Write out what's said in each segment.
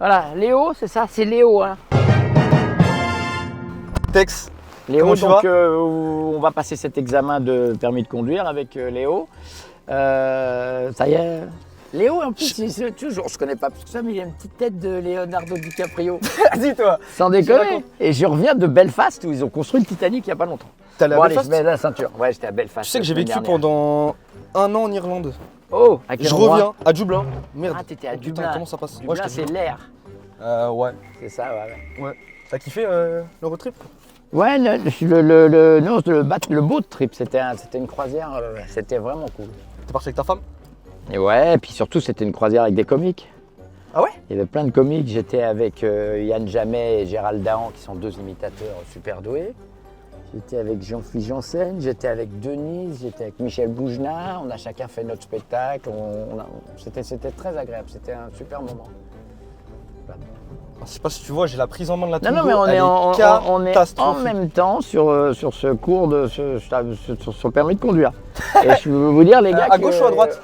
Voilà, Léo, c'est ça, c'est Léo. Hein. Tex, Léo, comment tu donc vas on va passer cet examen de permis de conduire avec Léo. Ça y est. Léo, en plus, toujours, je connais pas plus que ça, mais il a une petite tête de Leonardo DiCaprio. Dis-toi. Sans déconner. Et je reviens de Belfast où ils ont construit le Titanic il n'y a pas longtemps. T'es allé à Bon, allez, Belfast? je mets la ceinture. Ouais, j'étais à Belfast. Tu sais que j'ai la vécu semaine dernière. pendant 1 an en Irlande. Oh, à quel Je endroit? reviens à Dublin. Merde. Ah, t'étais à Oh, putain, Dublin. comment ça passe? Dublin, j'étais à c'est Dublin. l'air. Ouais. C'est ça, ouais. Ouais. T'as kiffé le road trip? Ouais, non, le boat trip, c'était une croisière, c'était vraiment cool. T'es parti avec ta femme? Et ouais, et puis surtout, c'était une croisière avec des comiques. Ah ouais? Il y avait plein de comiques. J'étais avec Yann Jammet et Gérald Dahan, qui sont 2 imitateurs super doués. J'étais avec Jean-Philippe Janssen, j'étais avec Denise, j'étais avec Michel Boujna. On a chacun fait notre spectacle. C'était très agréable, c'était un super moment. Je sais pas si tu vois, j'ai la prise en main de la Non, Twingo. mais on est en catastrophique. même temps sur ce cours, sur le permis de conduire. Et je veux vous dire, les gars. À gauche ou à droite?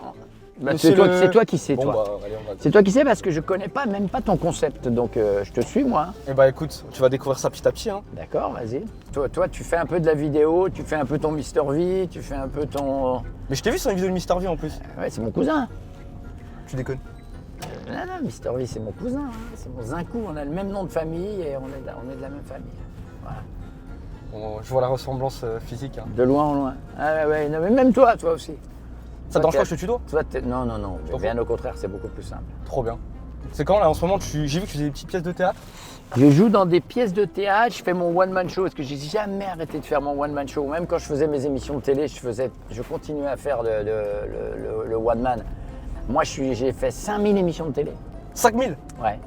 Bah, c'est toi qui sais, Bon, toi. bah, allez, on va. C'est toi qui sais parce que je connais pas, même pas ton concept, donc je te suis moi. Eh bah écoute, tu vas découvrir ça petit à petit. Hein. D'accord, vas-y. Toi, tu fais un peu de la vidéo, tu fais un peu ton Mister V, tu fais un peu ton... Mais je t'ai vu sur une vidéo de Mister V en plus. Ouais, c'est mon cousin. Tu déconnes. Non, Mister V, c'est mon cousin. Hein. C'est mon zincou, on a le même nom de famille et on est de la même famille. Voilà. Bon, je vois la ressemblance physique. Hein. De loin en loin. Ah ouais, non, mais même toi aussi. Ça te dérange pas que je te tutoie? Toi, non, bien au contraire, c'est beaucoup plus simple. Trop bien. C'est quand là en ce moment, j'ai vu que tu faisais des petites pièces de théâtre? Je joue dans des pièces de théâtre, je fais mon one-man show, parce que j'ai jamais arrêté de faire mon one-man show. Même quand je faisais mes émissions de télé, je continuais à faire le one-man. Moi, j'ai fait 5000 émissions de télé. 5000? Ouais.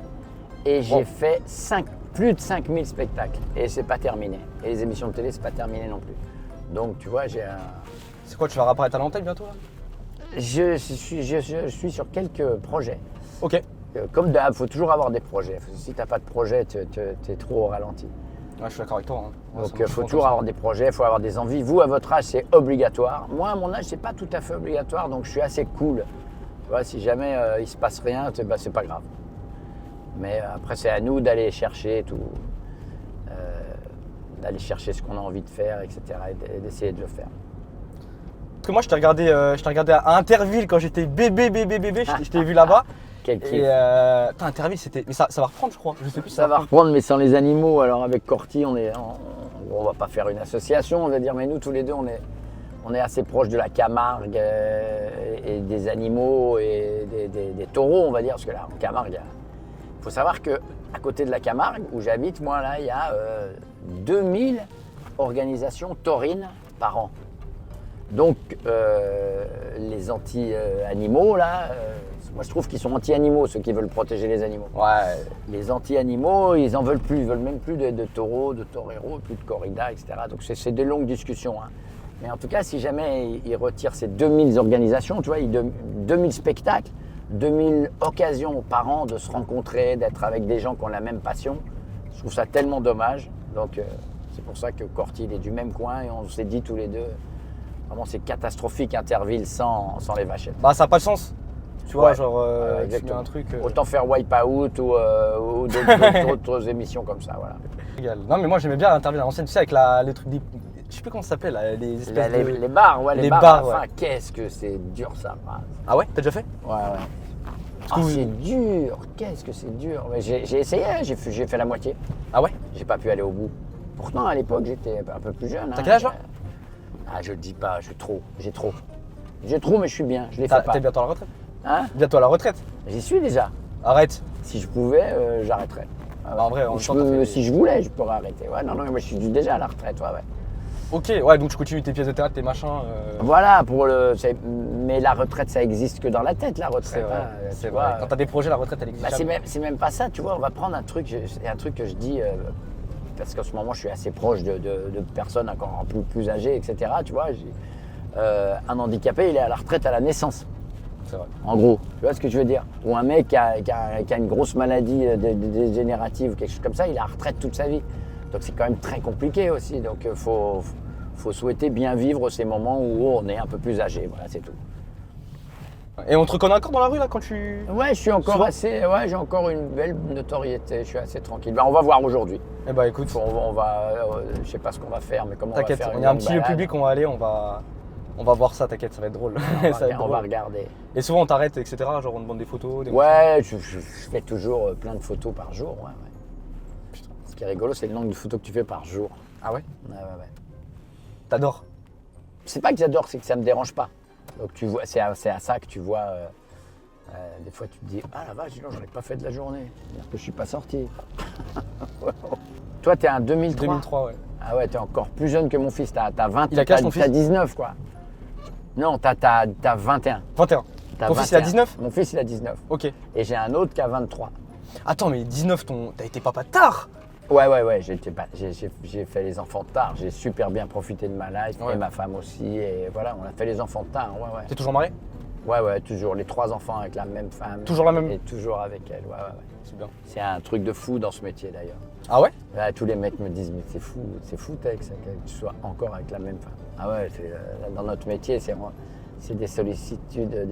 Et j'ai fait plus de 5000 spectacles. Et c'est pas terminé. Et les émissions de télé, c'est pas terminé non plus. Donc, tu vois, j'ai un... C'est quoi, tu vas réapparaître à l'antenne bientôt là? Je suis sur quelques projets. Ok. Comme d'hab, il faut toujours avoir des projets. Si tu n'as pas de projet, tu es trop au ralenti. Ouais, je suis d'accord avec toi. Hein. Ouais, Donc il faut toujours avoir des projets, il faut avoir des envies. Vous, à votre âge, c'est obligatoire. Moi, à mon âge, c'est pas tout à fait obligatoire, donc je suis assez cool. Tu vois, si jamais il se passe rien, c'est pas grave. Mais après, c'est à nous d'aller chercher tout, d'aller chercher ce qu'on a envie de faire, etc. et d'essayer de le faire. Parce que moi, je t'ai regardé à Interville quand j'étais bébé. Je t'ai vu là-bas. Quel kiff. Et Interville, c'était. Mais ça va reprendre, je crois. Je sais plus si Ça va reprendre, mais sans les animaux. Alors avec Corty, on va pas faire une association, on va dire, mais nous tous les deux, on est assez proches de la Camargue et des animaux et des taureaux, on va dire, parce que là, en Camargue, il faut savoir que à côté de la Camargue, où j'habite, moi là, il y a 2000 organisations taurines par an. Donc les anti-animaux là. Moi, je trouve qu'ils sont anti-animaux, ceux qui veulent protéger les animaux. Ouais. Les anti-animaux, ils en veulent plus. Ils veulent même plus de taureaux, de toreros, plus de corridas, etc. Donc, c'est des longues discussions. Hein. Mais en tout cas, si jamais ils retirent ces 2000 organisations, tu vois, 2000 spectacles, 2000 occasions par an de se rencontrer, d'être avec des gens qui ont la même passion, je trouve ça tellement dommage. Donc, c'est pour ça que Corty, il est du même coin et on s'est dit tous les deux, vraiment, c'est catastrophique Interville sans les vachettes. Bah, ça n'a pas de sens. Tu vois, Ouais. genre, Exactement. un truc. Autant faire Wipeout ou d'autres émissions comme ça, voilà. Égal. Non, mais moi j'aimais bien Interville à l'ancienne, tu sais, avec les trucs. Je sais plus comment ça s'appelle, là, les espèces de. Les bars, ouais, les bars à la fin, qu'est-ce que c'est dur ça. Ah ouais? T'as déjà fait? Ouais. Ah, c'est dur, qu'est-ce que c'est dur. Mais j'ai essayé, hein, j'ai fait la moitié. Ah ouais? J'ai pas pu aller au bout. Pourtant, à l'époque, j'étais un peu plus jeune. T'as quel âge là? Ah, je le dis pas, j'ai trop. J'ai trop, mais je suis bien, je les fais pas. T'es bientôt à la retraite? Hein? Bientôt à la retraite? J'y suis déjà. Arrête. Si je pouvais, j'arrêterais. Bah, en vrai, si je voulais, je pourrais arrêter. Ouais, non, moi je suis déjà à la retraite, ouais. Ok, ouais, donc tu continues tes pièces de théâtre, tes machins. Voilà, mais la retraite, ça existe que dans la tête, la retraite. C'est vrai, hein, c'est tu vrai. vois. Quand t'as des projets, la retraite, elle existe Bah, jamais. c'est même pas ça, tu vois. On va prendre un truc, c'est un truc que je dis, parce qu'en ce moment, je suis assez proche de personnes encore plus âgées, etc. Tu vois, un handicapé, il est à la retraite à la naissance. C'est vrai. En gros, tu vois ce que je veux dire? Ou un mec qui a une grosse maladie dégénérative ou quelque chose comme ça, il est à la retraite toute sa vie. Donc c'est quand même très compliqué aussi. Donc faut souhaiter bien vivre ces moments où on est un peu plus âgé. Voilà, c'est tout. Et on te reconnaît encore dans la rue là quand tu. Ouais, je suis encore Souvent assez. Ouais, j'ai encore une belle notoriété. Je suis assez tranquille. Ben, on va voir aujourd'hui. Eh bah écoute, On va. Je sais pas ce qu'on va faire, mais comment on va t'inquiète, faire il une y a un longue petit lieu balade. public, on va aller, on va voir ça, t'inquiète, ça va être drôle. Ça va être On va drôle. regarder. Et souvent on t'arrête, etc. Genre on te demande des photos, des Ouais, je fais toujours plein de photos par jour. Ouais, ouais. Putain. Ce qui est rigolo, c'est le nombre de photos que tu fais par jour. Ah ouais? Ouais, ouais, ouais. T'adores? C'est pas que j'adore, c'est que ça me dérange pas. Donc tu vois, c'est à ça que tu vois. Des fois, tu te dis, ah la vache, dis donc, j'en ai pas fait de la journée. C'est-à-dire que je suis pas sorti. Toi, t'es un 2003. 2003, ouais. Ah ouais, t'es encore plus jeune que mon fils. T'as 20. Il a quel âge, ton T'as fils? 19 quoi. Non, t'as 21. 21. T'as Ton fils, il a 19? Mon fils, il a 19. Ok. Et j'ai un autre qui a 23. Attends, mais 19, t'as été papa tard? Ouais, j'ai fait les enfants tard. J'ai super bien profité de ma life Ouais. et ma femme aussi. Et voilà, on a fait les enfants tard. Ouais, ouais. T'es toujours marié? Ouais, toujours. Les 3 enfants avec la même femme. Toujours la même? Et toujours avec elle. Ouais. C'est bien. C'est un truc de fou dans ce métier d'ailleurs. Ah ouais? Là, tous les mecs me disent, mais c'est fou, Tex, que tu sois encore avec la même femme. Ah ouais, dans notre métier, c'est des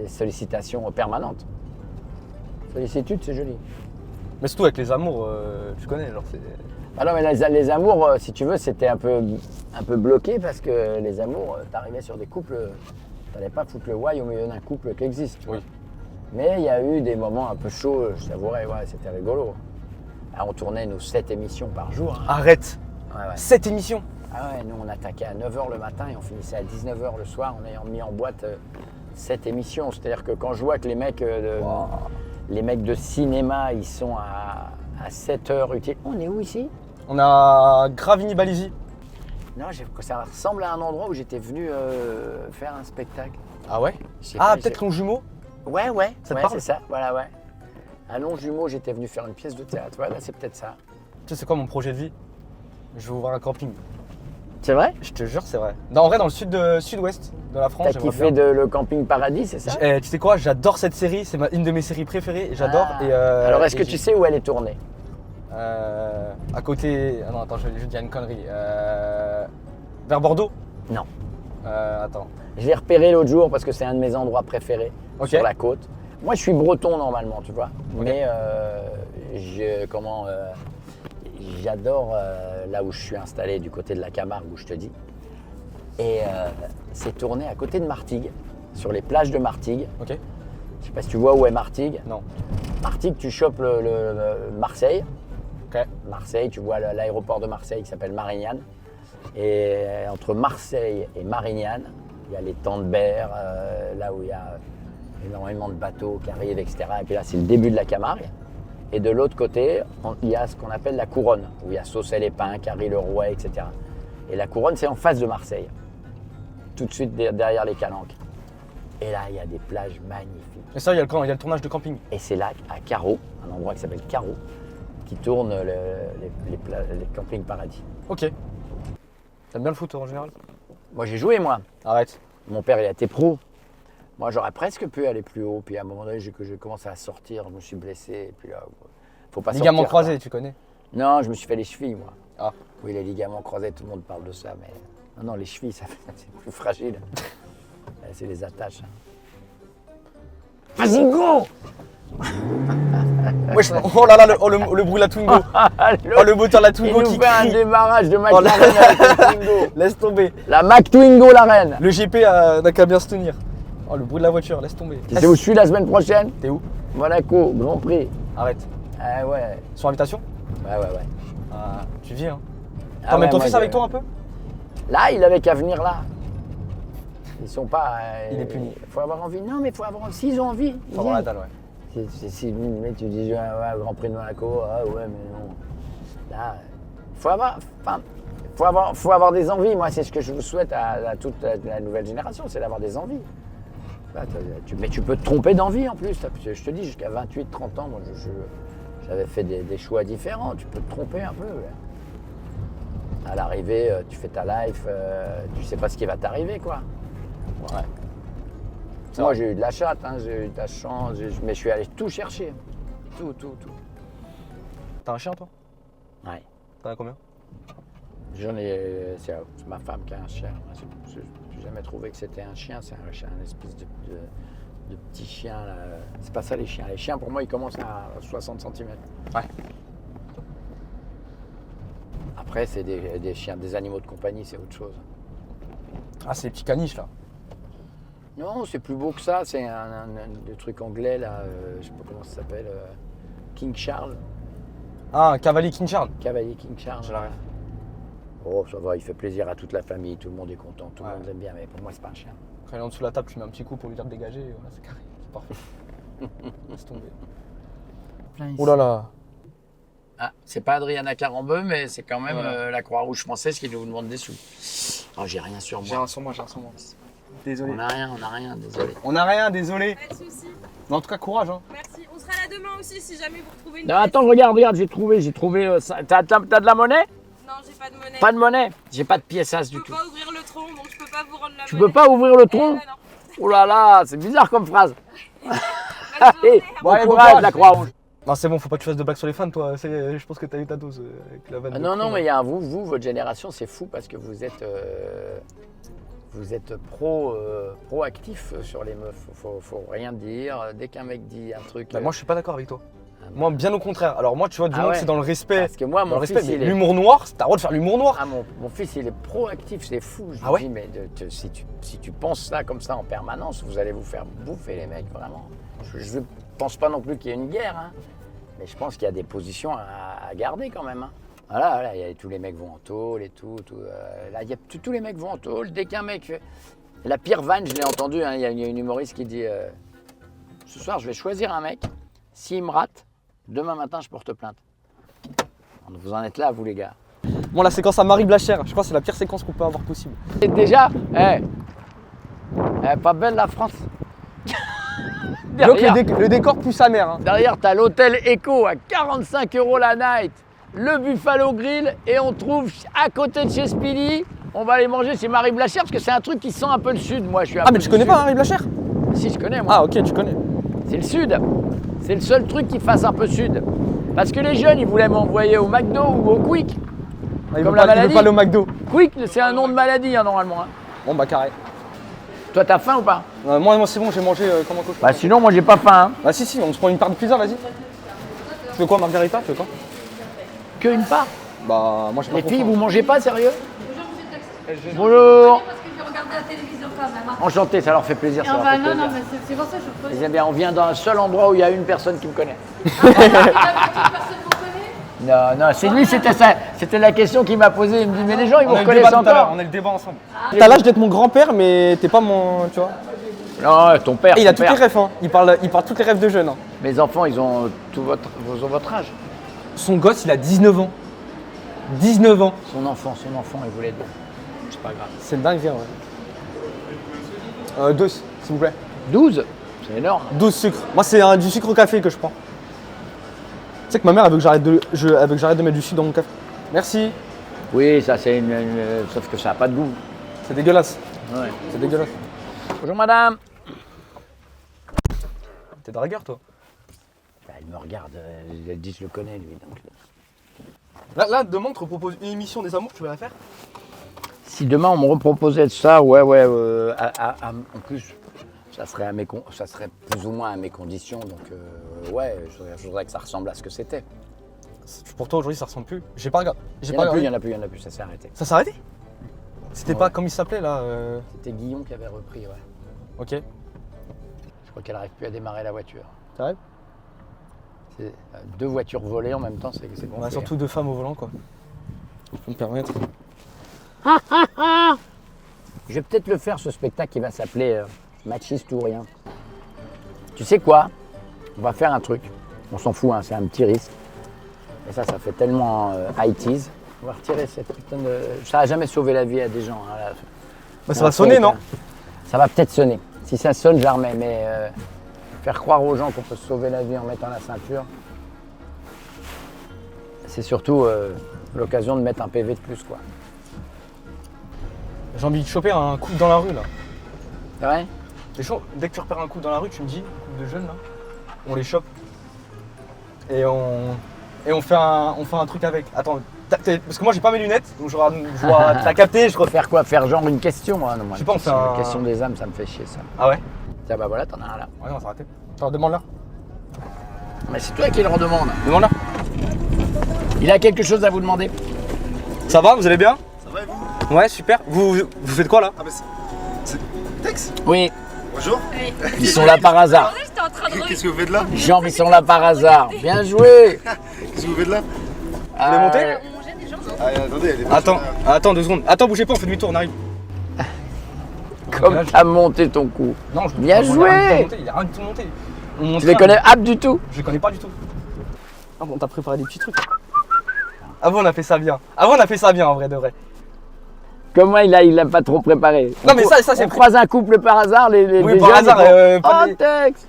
sollicitations permanentes. Sollicitude, c'est joli. Mais surtout avec les amours, tu connais, genre c'est. Ah non, mais les amours, si tu veux, c'était un peu bloqué parce que les amours, t'arrivais sur des couples, t'allais pas foutre le why au milieu d'un couple qui existe. Tu vois. Oui. Mais il y a eu des moments un peu chauds, je t'avouerais, ouais, c'était rigolo. Ah, on tournait nos 7 émissions par jour. Hein. Arrête! Ouais. 7 émissions! Ah ouais, nous on attaquait à 9h le matin et on finissait à 19h le soir en ayant mis en boîte 7 émissions. C'est-à-dire que quand je vois que les mecs de cinéma, ils sont à 7h utiles. On est où ici? On a Gravigny-Balisi. Non, ça ressemble à un endroit où j'étais venu faire un spectacle. Ah ouais? Je sais Ah, pas, peut-être ton jumeau? Ouais, Ça te parle? c'est ça, voilà, ouais. À Longjumeau, j'étais venu faire une pièce de théâtre. Ouais, là, c'est peut-être ça. Tu sais, c'est quoi mon projet de vie? Je vais ouvrir un camping. C'est vrai? Je te jure, c'est vrai. Non, en vrai, dans le sud-ouest de la France, T'as j'aimerais kiffé bien. le camping paradis, c'est ça? Tu sais quoi? J'adore cette série, c'est une de mes séries préférées, j'adore. Ah. Et, Alors, est-ce et que tu sais où elle est tournée? à côté. Ah non, attends, je vais dire une connerie. Vers Bordeaux? Non. Attends. Je l'ai repéré l'autre jour parce que c'est un de mes endroits préférés Ok. sur la côte. Moi, je suis breton normalement, tu vois. Ok. Mais j'adore là où je suis installé, du côté de la Camargue, où je te dis. Et c'est tourné à côté de Martigues, sur les plages de Martigues. Ok. Je sais pas si tu vois où est Martigues. Non. Martigues, tu chopes le Marseille. Ok. Marseille, tu vois l'aéroport de Marseille qui s'appelle Marignane. Et entre Marseille et Marignane, il y a les temps de berre, là où il y a énormément de bateaux qui arrivent, etc. Et puis là, c'est le début de la Camargue. Et de l'autre côté, il y a ce qu'on appelle la Couronne, où il y a Saucey-les-Pins, Carry-le-Rouet, etc. Et la Couronne, c'est en face de Marseille, tout de suite derrière les Calanques. Et là, il y a des plages magnifiques. Et ça, il y a le tournage de camping. Et c'est là, à Carreau, un endroit qui s'appelle Carreau, qui tourne les campings paradis. Ok. T'aimes bien le foot en général? Moi, j'ai joué, moi. Arrête. Mon père, il a été pro. Moi, j'aurais presque pu aller plus haut. Puis à un moment donné, j'ai commencé à sortir, je me suis blessé. Et puis là, faut pas Ligament sortir, croisé, quoi. tu connais? Non, je me suis fait les chevilles, moi. Ah. Oui, les ligaments croisés, tout le monde parle de ça. Mais non, les chevilles, c'est plus fragile. C'est les attaches. Vas-y, go! Wesh, oh là là, le bruit de la Twingo. Oh, le moteur de la Il Twingo nous qui fait un crie. démarrage de Oh McLaren là. avec la Twingo. Laisse tomber. La Mac Twingo, la reine. Le GP n'a qu'à bien se tenir. Oh, le bruit de la voiture, laisse tomber. Tu sais où je suis la semaine prochaine? T'es où? Monaco, Grand Prix. Arrête. Ah ouais. Sur invitation? Ouais. Ah, tu vis, hein. Ah T'emmènes ouais, ton moi, fils avec toi un peu? Là, il avait qu'à venir là. Ils sont pas. Il est puni. Faut avoir envie. Non, mais faut avoir. S'ils ont envie. ils Faut avoir la viennent. dalle, ouais. Si mais tu dis ouais, Grand Prix de Monaco, ah ouais, mais non. Là, faut avoir des envies. Moi, c'est ce que je vous souhaite à toute la nouvelle génération, c'est d'avoir des envies. Là, mais tu peux te tromper d'envie en plus. Je te dis, jusqu'à 28, 30 ans, moi, j'avais fait des choix différents. Tu peux te tromper un peu. À l'arrivée, tu fais ta life, tu sais pas ce qui va t'arriver, quoi. Ouais. Moi, j'ai eu de la chatte, hein, j'ai eu de la chance, mais je suis allé tout chercher. Tout. T'as un chien, toi? Ouais. T'en as combien? J'en ai. C'est ma femme qui a un chien. J'ai jamais trouvé que c'était un chien, c'est un espèce de petits chiens là. C'est pas ça les chiens. Les chiens pour moi ils commencent à 60 cm. Ouais. Après c'est des chiens, des animaux de compagnie, c'est autre chose. Ah, c'est les petits caniches là. Non, c'est plus beau que ça. C'est des trucs anglais là. Je sais pas comment ça s'appelle. King Charles. Ah, un cavalier King Charles. Cavalier King Charles. Je l'arrête. Oh, ça va, il fait plaisir à toute la famille, tout le monde est content, tout le Ouais. monde l'aime bien, mais pour moi, c'est pas un chien. Quand il est en dessous de la table, tu mets un petit coup pour lui dire de dégager. Et voilà, c'est carré. C'est parfait. Laisse tomber. Oh là là. Ah, c'est pas Adriana Carambeu, mais c'est quand même Voilà. la Croix-Rouge française qui nous demande des sous. Oh, j'ai rien sur J'ai moi. un sur moi, j'ai un sur moi. Désolé. On n'a rien, désolé. On n'a rien, désolé. Pas de soucis. Mais en tout cas, courage. Hein. Merci. On sera là demain aussi si jamais vous retrouvez une Non, pièce. attends, regarde, j'ai trouvé. T'as de la monnaie? Non, j'ai pas de monnaie. Pas de monnaie? J'ai pas de pièce as Je du peux tout. pas ouvrir le tronc, donc je peux pas vous rendre la Tu monnaie. peux pas ouvrir le Eh tronc? ben non. Oh là là, c'est bizarre comme phrase. Bonne Allez, journée. bon allez, bon courage, courage. la Croix-Rouge. Non, c'est bon, faut pas que tu fasses de blagues sur les fans, toi. Je pense que t'as eu ta dose avec la vanne. Ah de non, con, non, là. mais il y a un vous, votre génération, c'est fou parce que vous êtes proactif sur les meufs. Faut rien dire. Dès qu'un mec dit un truc. Bah, moi, je suis pas d'accord avec toi. Ah, Moi, bien au contraire. Alors, moi, tu vois, du Ah moment que ouais. c'est dans le respect. parce que moi, Dans le mon respect, fils, mais il est. l'humour noir, t'as le droit de faire l'humour noir. Ah, mon fils, il est proactif, c'est fou. Je Ah lui ouais dis, mais si tu penses ça comme ça en permanence, vous allez vous faire bouffer, les mecs, vraiment. Je ne pense pas non plus qu'il y ait une guerre, hein, mais je pense qu'il y a des positions à garder quand même. Hein. Voilà, tous les mecs vont en tôle et tout. Là, tous les mecs vont en tôle. Dès qu'un mec fait. La pire vanne, je l'ai entendu, hein, il y a une humoriste qui dit ce soir, je vais choisir un mec. S'il me rate, demain matin, je porte plainte. Vous en êtes là, vous, les gars. Bon, la séquence à Marie Blachère, je crois que c'est la pire séquence qu'on peut avoir possible. Et déjà, pas belle la France. Donc, derrière, le décor pue sa mère. Hein. derrière, t'as l'hôtel Echo à 45 € la night, le Buffalo Grill, et on trouve à côté de chez Speedy, on va aller manger chez Marie Blachère parce que c'est un truc qui sent un peu le sud. Moi, je suis un Ah, peu mais du tu connais sud. pas Marie Blachère? Si, je connais, moi. Ah, ok, tu connais. C'est le sud. C'est le seul truc qui fasse un peu sud. Parce que les jeunes, ils voulaient m'envoyer au McDo ou au Quick. Ah, il Comme veut la pas, il veut maladie. pas aller au McDo. Quick, c'est un nom de maladie, hein, normalement. Hein. Bon, bah, carré. Toi, t'as faim ou pas? Moi c'est bon, j'ai mangé comme un cochon. Bah, sinon, moi, j'ai pas faim. Hein. Bah, si, on se prend une part de pizza, vas-y. Tu veux quoi, Margarita? Tu veux quoi? Que une part. Bah, moi, j'ai pas Les trop filles, faim. vous mangez pas, sérieux? Bonjour, Bonjour. parce que je regardais la télévision quand même. Hein. Enchanté, ça leur fait plaisir. Ça leur fait Non, plaisir. non, mais c'est pour ça que je pose. Ils aiment bien, on vient d'un seul endroit où il y a une personne qui me connaît. Personne vous connaît? Non, c'est lui, c'était la question qu'il m'a posée. Il me dit, mais les gens, ils vous On a eu le reconnaissent débat tout à l'heure, encore. on a eu le débat ensemble. T'as l'âge d'être mon grand-père, mais t'es pas mon. Tu vois. Non, ton père. Et il a ton toutes les père. rêves, hein. Il parle toutes les rêves de jeunes. Hein. Mes enfants, ils ont votre âge. Son gosse, il a 19 ans. 19 ans. Son enfant, il voulait deux. C'est pas grave. C'est dingue, ouais. 2, s'il vous plaît. 12, c'est énorme. 12 sucres. Moi, c'est du sucre au café que je prends. Tu sais que ma mère, elle veut que j'arrête de mettre du sucre dans mon café. Merci. Oui, ça c'est sauf que ça n'a pas de goût. C'est dégueulasse. Ouais. C'est dégueulasse. Bonjour madame. T'es dragueur, toi. Bah, il me regarde, il dit je le connais lui. Donc. Là, demain, on te propose une émission des amours, tu veux la faire? Si demain on me reproposait de ça, ouais, en plus, ça serait plus ou moins à mes conditions, donc ouais, je voudrais que ça ressemble à ce que c'était. Pour toi, aujourd'hui, ça ressemble plus. J'ai pas regardé. Il n'y en a plus, ça s'est arrêté. Ça s'est arrêté? C'était Ouais. pas comme il s'appelait, là C'était Guillaume qui avait repris, ouais. Ok. Je crois qu'elle n'arrive plus à démarrer la voiture. T'arrives? C'est 2 voitures volées en même temps, c'est bon. On a surtout 2 femmes au volant, quoi. Je peux me permettre. Je vais peut-être le faire, ce spectacle qui va s'appeler Machiste ou rien. Tu sais quoi? On va faire un truc. On s'en fout, hein, c'est un petit risque. Et ça fait tellement IT. On va retirer cette putain de... Ça n'a jamais sauvé la vie à des gens. Hein, là. Bah, ça va sonner, non? Ça va peut-être sonner. Si ça sonne, je la remets. Mais faire croire aux gens qu'on peut se sauver la vie en mettant la ceinture, c'est surtout l'occasion de mettre un PV de plus, quoi. J'ai envie de choper un couple dans la rue, là. C'est vrai? C'est chaud. Dès que tu repères un couple dans la rue, tu me dis, un couple de jeunes, là, on les chope. Et on fait un truc avec. Attends, parce que moi, j'ai pas mes lunettes, donc je vois t'as capté, je refais. Faire quoi? Faire genre une question? Hein, non, moi, Je sais pas, on fait un- La question des âmes, ça me fait chier, ça. Ah ouais? Ah bah voilà, t'en as un là. Ouais, non, c'est raté. Attends, demande-leur. Mais c'est toi qui le redemande. Demande-leur. Il a quelque chose à vous demander. Ça va, vous allez bien? Ça va et vous? Ouais, super. Vous faites quoi là? Ah bah c'est Tex. Oui, Bonjour. ils sont là par hasard. J'étais en train de Qu'est-ce que vous faites là? Jean, ils sont là par hasard. Bien joué. Qu'est-ce que vous faites là? Vous voulez monter? On gêne les gens. Ah attendez, elle est pas Attends 2 secondes. Attends, bougez pas, on fait demi-tour, on arrive. Comme t'as monté ton coup. Non, je Bien joué. Il a rien du tout monté. Tu les connais ab du tout? Je les connais pas du tout. Ah bon, t'as préparé des petits trucs. Avant on a fait ça bien. Avant on a fait ça bien en vrai de vrai. Comme moi, il l'a pas trop préparé. Non, mais ça, c'est on croise un couple par hasard, les Oui, les par jeunes, hasard, ils font, pas oh, des- Tex.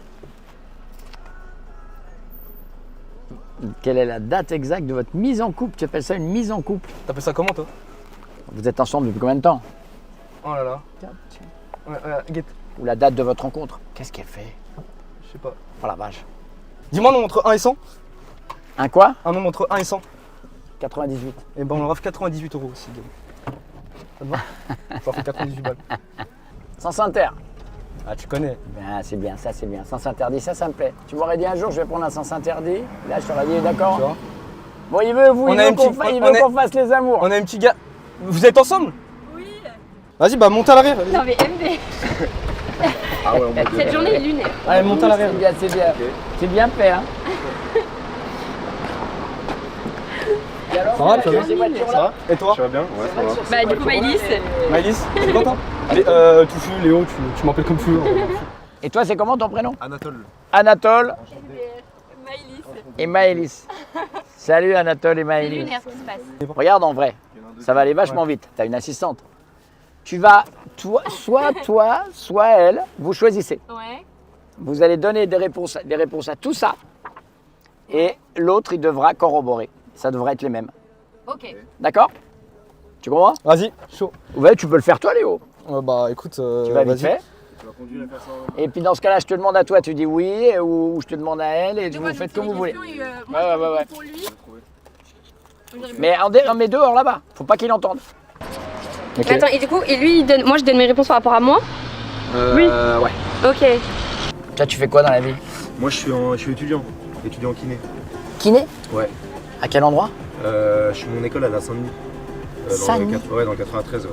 Quelle est la date exacte de votre mise en couple? Tu appelles ça une mise en couple? T'appelles ça comment toi? Vous êtes ensemble depuis combien de temps? Oh là là. Ouais, guette. Ou la date de votre rencontre? Qu'est-ce qu'elle fait? Je sais pas. Oh la vache. Dis-moi un nombre entre 1 et 100. Un quoi? Un nombre entre 1 et 100. 98. Et ben on leur offre 98 € aussi. Guillaume. Ça te va? Ça en fait 98 balles. Sens inter. Ah tu connais. Ben, c'est bien, ça c'est bien. Sens interdit, ça me plaît. Tu m'aurais dit un jour, je vais prendre un sens interdit. Là, je t'aurais dit, Tu d'accord. vois. Bon, il veut On a un petit- il on veut est- qu'on fasse les amours. On a un petit gars. Vous êtes ensemble? Oui. Vas-y bah montez à l'arrière. Non mais MD, Ah ouais, on va cette journée est lunaire. Allez montez à l'arrière. C'est bien, c'est bien. C'est bien fait, hein. Et alors, Ça va, tu tu vas as ces bien? voitures-là? Ça va? Et toi? Tu vas bien? Ouais, ça va. Bah du coup Maëlys. Maëlys, c'est quoi toi? Touffu, Léo, tu m'appelles comme tu veux. Et toi, c'est comment ton prénom? Anatole. Anatole Maëlys. et Maëlys. Salut Anatole et C'est Maëlys. lunaire ce qui se passe. Regarde en vrai, ça va aller vachement vite. T'as une assistante. Tu vas, toi, soit elle, vous choisissez. Ouais. Vous allez donner des réponses à tout ça. Et l'autre, il devra corroborer. Ça devrait être les mêmes. Ok. D'accord? Tu comprends? Vas-y, chaud. Ouais, tu peux le faire toi, Léo. Bah écoute, Tu vas vite vas-y. fait. Tu vas conduire la personne. Et puis dans ce cas-là, je te demande à toi, tu dis oui, ou je te demande à elle, et vous faites comme vous voulez. Ouais. Pour lui. Mais mais dehors là-bas, faut pas qu'il entende. Ok. Attends, et du coup, moi je donne mes réponses par rapport à moi? Oui. Ouais. Ok. Toi, tu fais quoi dans la vie? Moi je suis étudiant en kiné. Kiné? Ouais. À quel endroit? Je suis mon école à la Saint-Denis. Saint-Denis? Ouais, dans le 93, ouais.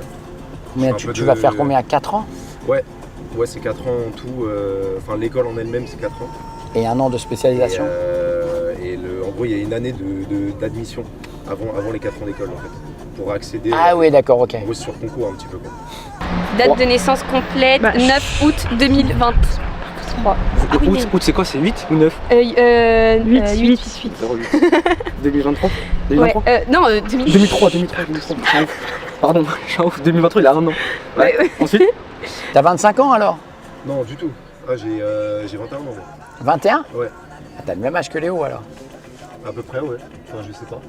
Mais un peu tu vas de- faire combien? 4 ans? Ouais, c'est 4 ans en tout. Enfin, l'école en elle-même, c'est 4 ans. Et 1 an de spécialisation? En gros, il y a une année d'admission avant les 4 ans d'école, en fait. Pour accéder. Ah oui, d'accord, ok. En gros, c'est sur concours un petit peu, quoi. Date de naissance complète, 9 août 2023. Août, c'est quoi? C'est 8 ou 9? 8. 08. 2023? 2023? Ouais, non, 2000. 2003. Pardon, je suis en ouf, 2023, il a un an. Ouais. Ensuite? T'as 25 ans alors? Non, du tout. Ah, j'ai 21 ans, moi. 21? Ouais. Ah, t'as le même âge que Léo alors? À peu près, ouais. Enfin, je sais pas.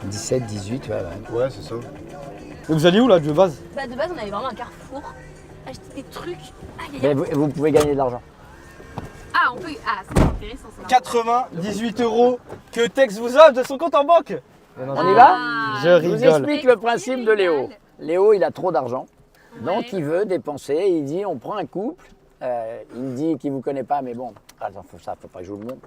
17, 18, ouais. Ouais, c'est ça. Et vous alliez où là, de base? Bah de base on avait vraiment un carrefour, acheter des trucs. Mais vous pouvez gagner de l'argent. Ah on peut. Ah c'est intéressant ça. 98 € que Tex vous offre de son compte en banque. On y va? Je Je vous rigole. explique le principe de Léo. Léo, il a trop d'argent. Donc il veut dépenser, il dit on prend un couple, il me dit qu'il ne vous connaît pas, mais bon, attends, faut pas que je joue le monde,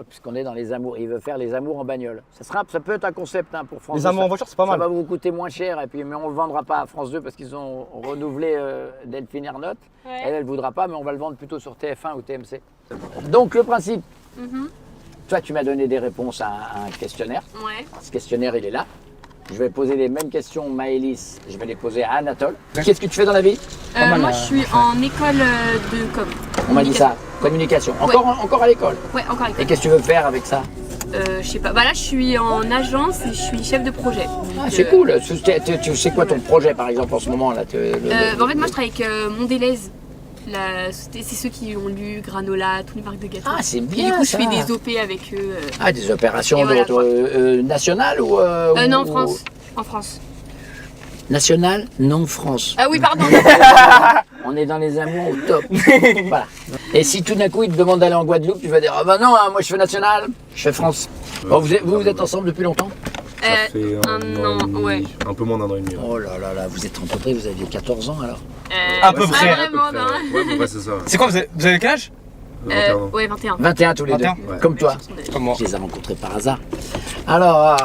puisqu'on est dans les amours, il veut faire les amours en bagnole. Ça peut être un concept hein, pour France 2. Les amours en voiture, c'est pas Ça mal. va vous coûter moins cher, et puis, mais on ne le vendra pas à France 2 parce qu'ils ont renouvelé Delphine Ernotte. Ouais. Elle ne voudra pas, mais on va le vendre plutôt sur TF1 ou TMC. Donc le principe, toi tu m'as donné des réponses à un questionnaire. Ouais. Ce questionnaire, il est là. Je vais poser les mêmes questions, Maëlys, je vais les poser à Anatole. Qu'est-ce que tu fais dans la vie? Moi je suis en école de com. On m'a dit ça, communication. Encore à l'école. Ouais, encore avec. Et qu'est-ce que tu veux faire avec ça? Je sais pas. Bah là je suis en agence et je suis chef de projet. Ah, c'est cool. Tu sais quoi ton projet par exemple en ce moment là? En fait moi je travaille avec Mondelez. C'est ceux qui ont lu Granola, tous les marques de gâteaux. Ah, c'est Et bien du coup ça. je fais des OP avec eux. Ah, des opérations Et voilà, nationales ou Non, en ou- France. En France. Nationales, non France. Ah oui, pardon. On est dans les amours au top. Voilà. Et si tout d'un coup il te demande d'aller en Guadeloupe, tu vas dire ah bah non, hein, moi je fais national, je fais France. Bon, vous êtes ensemble depuis longtemps? Ça fait un an et an, demi, ouais. un peu moins d'un an et demi. Ouais. Oh là là là, vous êtes rencontrés, vous aviez 14 ans alors? À peu pas près. vraiment, non. Ouais, c'est ça. C'est quoi, vous avez quel âge? 21 ans. Ouais, 21. 21 tous les 21, deux, ouais. comme toi. Comme moi. Je les ai rencontrés par hasard. Alors,